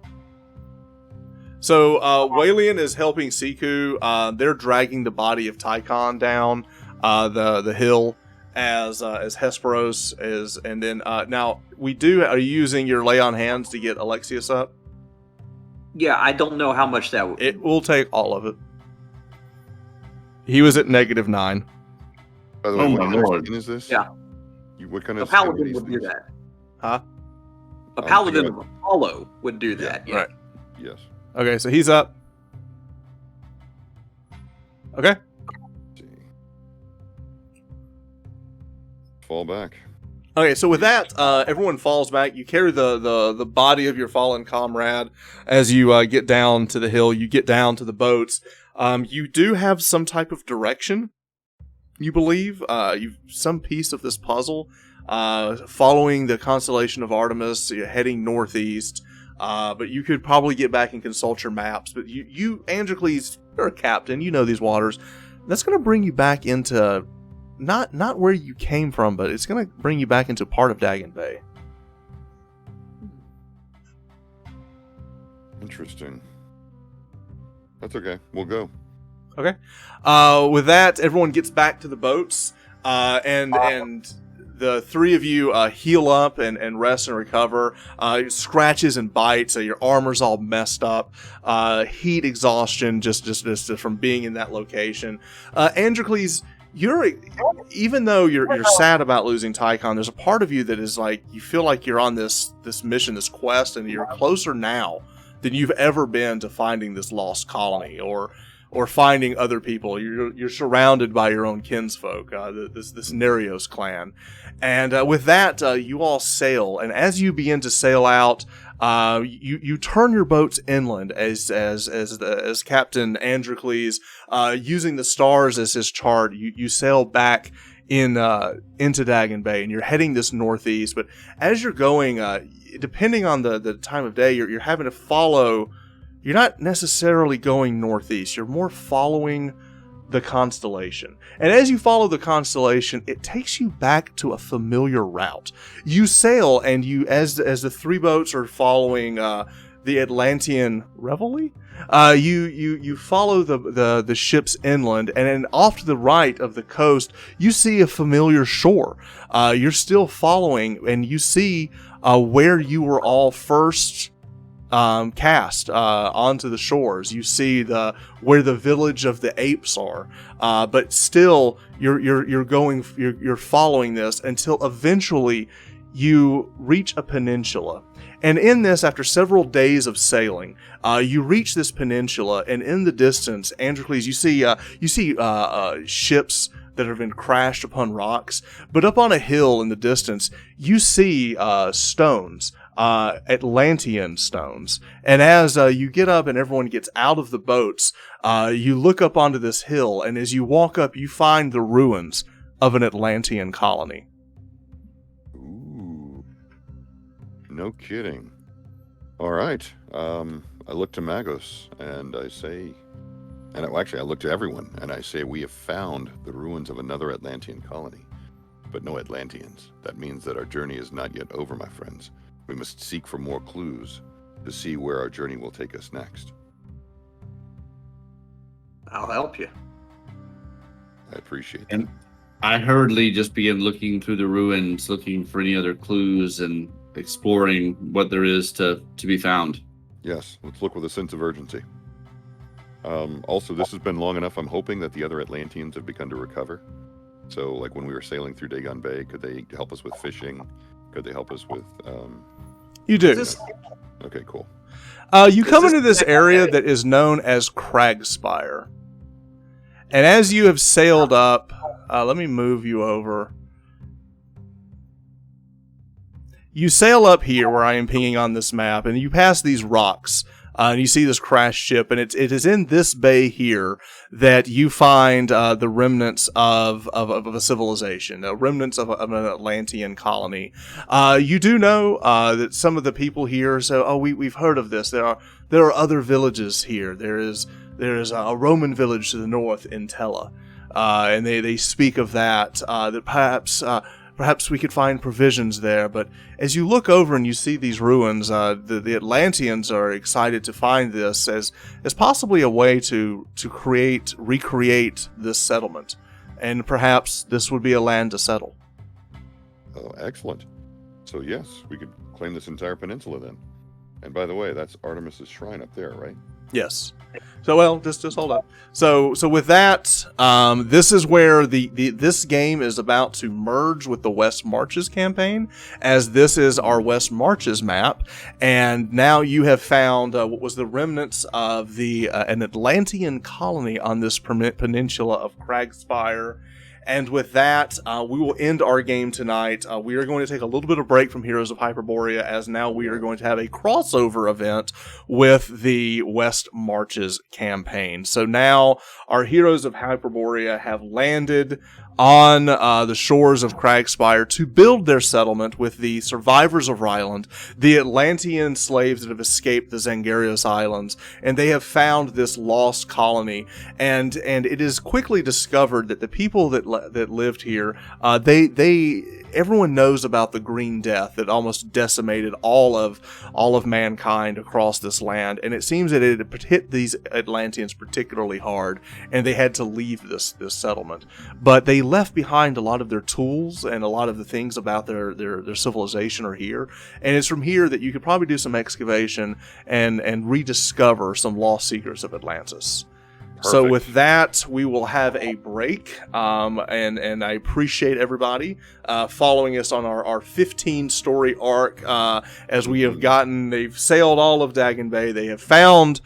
So Walian is helping Siku. They're dragging the body of Tychon down the hill as Hesperos is, and then now we do. Are you using your lay on hands to get Alexius up? Yeah, I don't know how much that would. It will take all of it. He was at -9. By the way, Oh what my kind of lord. skin is this? Yeah. What kind A of skin are paladin these would do things? that. Huh? A paladin good. of Apollo would do that. Yeah. Right. Yes. Okay, so he's up. Okay. Let's see. Fall back. Okay, so with that, everyone falls back. You carry the body of your fallen comrade as you get down to the hill. You get down to the boats. You do have some type of direction, you believe. You've some piece of this puzzle. Following the constellation of Artemis, you're heading northeast. But you could probably get back and consult your maps. But you Androcles, you're a captain. You know these waters. That's going to bring you back into... Not where you came from, but it's going to bring you back into part of Dagon Bay. Interesting. That's okay. We'll go. Okay. With that, everyone gets back to the boats, and the three of you heal up and rest and recover. Scratches and bites. Your armor's all messed up. Heat exhaustion just from being in that location. Androcles, even though you're sad about losing Tychon, there's a part of you that is like, you feel like you're on this mission, this quest, and you're closer now than you've ever been to finding this lost colony or finding other people. You're surrounded by your own kinsfolk, this Nereos clan, and with that, you all sail. And as you begin to sail out, you turn your boats inland as Captain Androcles, using the stars as his chart. You sail back into Dagon Bay, and you're heading this northeast. But as you're going, depending on the time of day, you're having to follow. You're not necessarily going northeast. You're more following the constellation. And as you follow the constellation, it takes you back to a familiar route. You sail, and as the three boats are following the Atlantean reveille, you follow the ships inland, and then off to the right of the coast, you see a familiar shore. You're still following, and you see where you were all first cast onto the shores. You see where the village of the apes are, but still you're following this until eventually you reach a peninsula. And in this, after several days of sailing, you reach this peninsula, and in the distance, Androcles, you see ships that have been crashed upon rocks. But up on a hill in the distance, you see stones. Atlantean stones. And as you get up and everyone gets out of the boats, you look up onto this hill, and as you walk up, you find the ruins of an Atlantean colony. Ooh. No kidding. All right. I look to Magos and I say, I look to everyone and I say, we have found the ruins of another Atlantean colony, but no Atlanteans. That means that our journey is not yet over, my friends. We must seek for more clues to see where our journey will take us next. I'll help you. I appreciate that. And I hurriedly just began looking through the ruins, looking for any other clues and exploring what there is to be found. Yes, let's look with a sense of urgency. Also, this has been long enough. I'm hoping that the other Atlanteans have begun to recover. So, like when we were sailing through Dagon Bay, could they help us with fishing? Could they help us with... You do. Okay, cool. You come into this area that is known as Cragspire. And as you have sailed up, let me move you over. You sail up here where I am pinging on this map, and you pass these rocks, and you see this crashed ship, and it is in this bay here that you find the remnants of a civilization, remnants of an Atlantean colony. You do know that some of the people here say, "Oh, we've heard of this. There are other villages here. There is a Roman village to the north in Tella, and they speak of that. That perhaps we could find provisions there." But as you look over and you see these ruins, the Atlanteans are excited to find this as possibly a way to recreate this settlement. And perhaps this would be a land to settle. Oh, excellent. So yes, we could claim this entire peninsula then. And by the way, that's Artemis's shrine up there, right? Yes. So, well, just hold up. So with that, this is where this game is about to merge with the West Marches campaign, as this is our West Marches map, and now you have found what was the remnants of an Atlantean colony on this peninsula of Cragspire. And with that, we will end our game tonight. We are going to take a little bit of break from Heroes of Hyperborea, as now we are going to have a crossover event with the West Marches campaign. So now our Heroes of Hyperborea have landed on the shores of Cragspire to build their settlement with the survivors of Ryland, the Atlantean slaves that have escaped the Zangarios Islands, and they have found this lost colony. And it is quickly discovered that the people that lived here, everyone knows about the Green Death that almost decimated all of mankind across this land, and it seems that it hit these Atlanteans particularly hard, and they had to leave this settlement. But they left behind a lot of their tools, and a lot of the things about their civilization are here, and it's from here that you could probably do some excavation and rediscover some lost secrets of Atlantis. So with that, we will have a break, and I appreciate everybody following us on our 15-story arc, as we have they've sailed all of Dagon Bay, they have found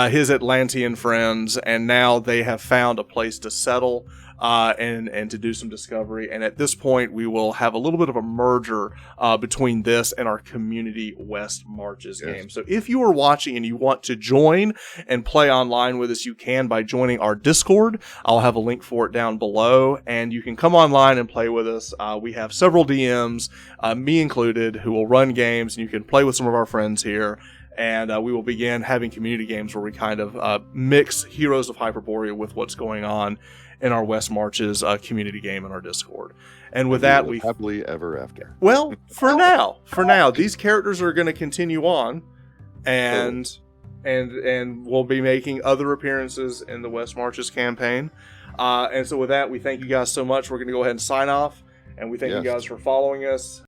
his Atlantean friends, and now they have found a place to settle and to do some discovery. And at this point, we will have a little bit of a merger between this and our Community West Marches game. So if you are watching and you want to join and play online with us, you can by joining our Discord. I'll have a link for it down below, and you can come online and play with us. We have several DMs, me included, who will run games, and you can play with some of our friends here. And we will begin having community games where we kind of mix Heroes of Hyperborea with what's going on in our West Marches community game in our Discord. And with that, we happily ever after. Well, for now, these characters are going to continue on, and we'll be making other appearances in the West Marches campaign. And so with that, we thank you guys so much. We're going to go ahead and sign off, and we thank you guys for following us.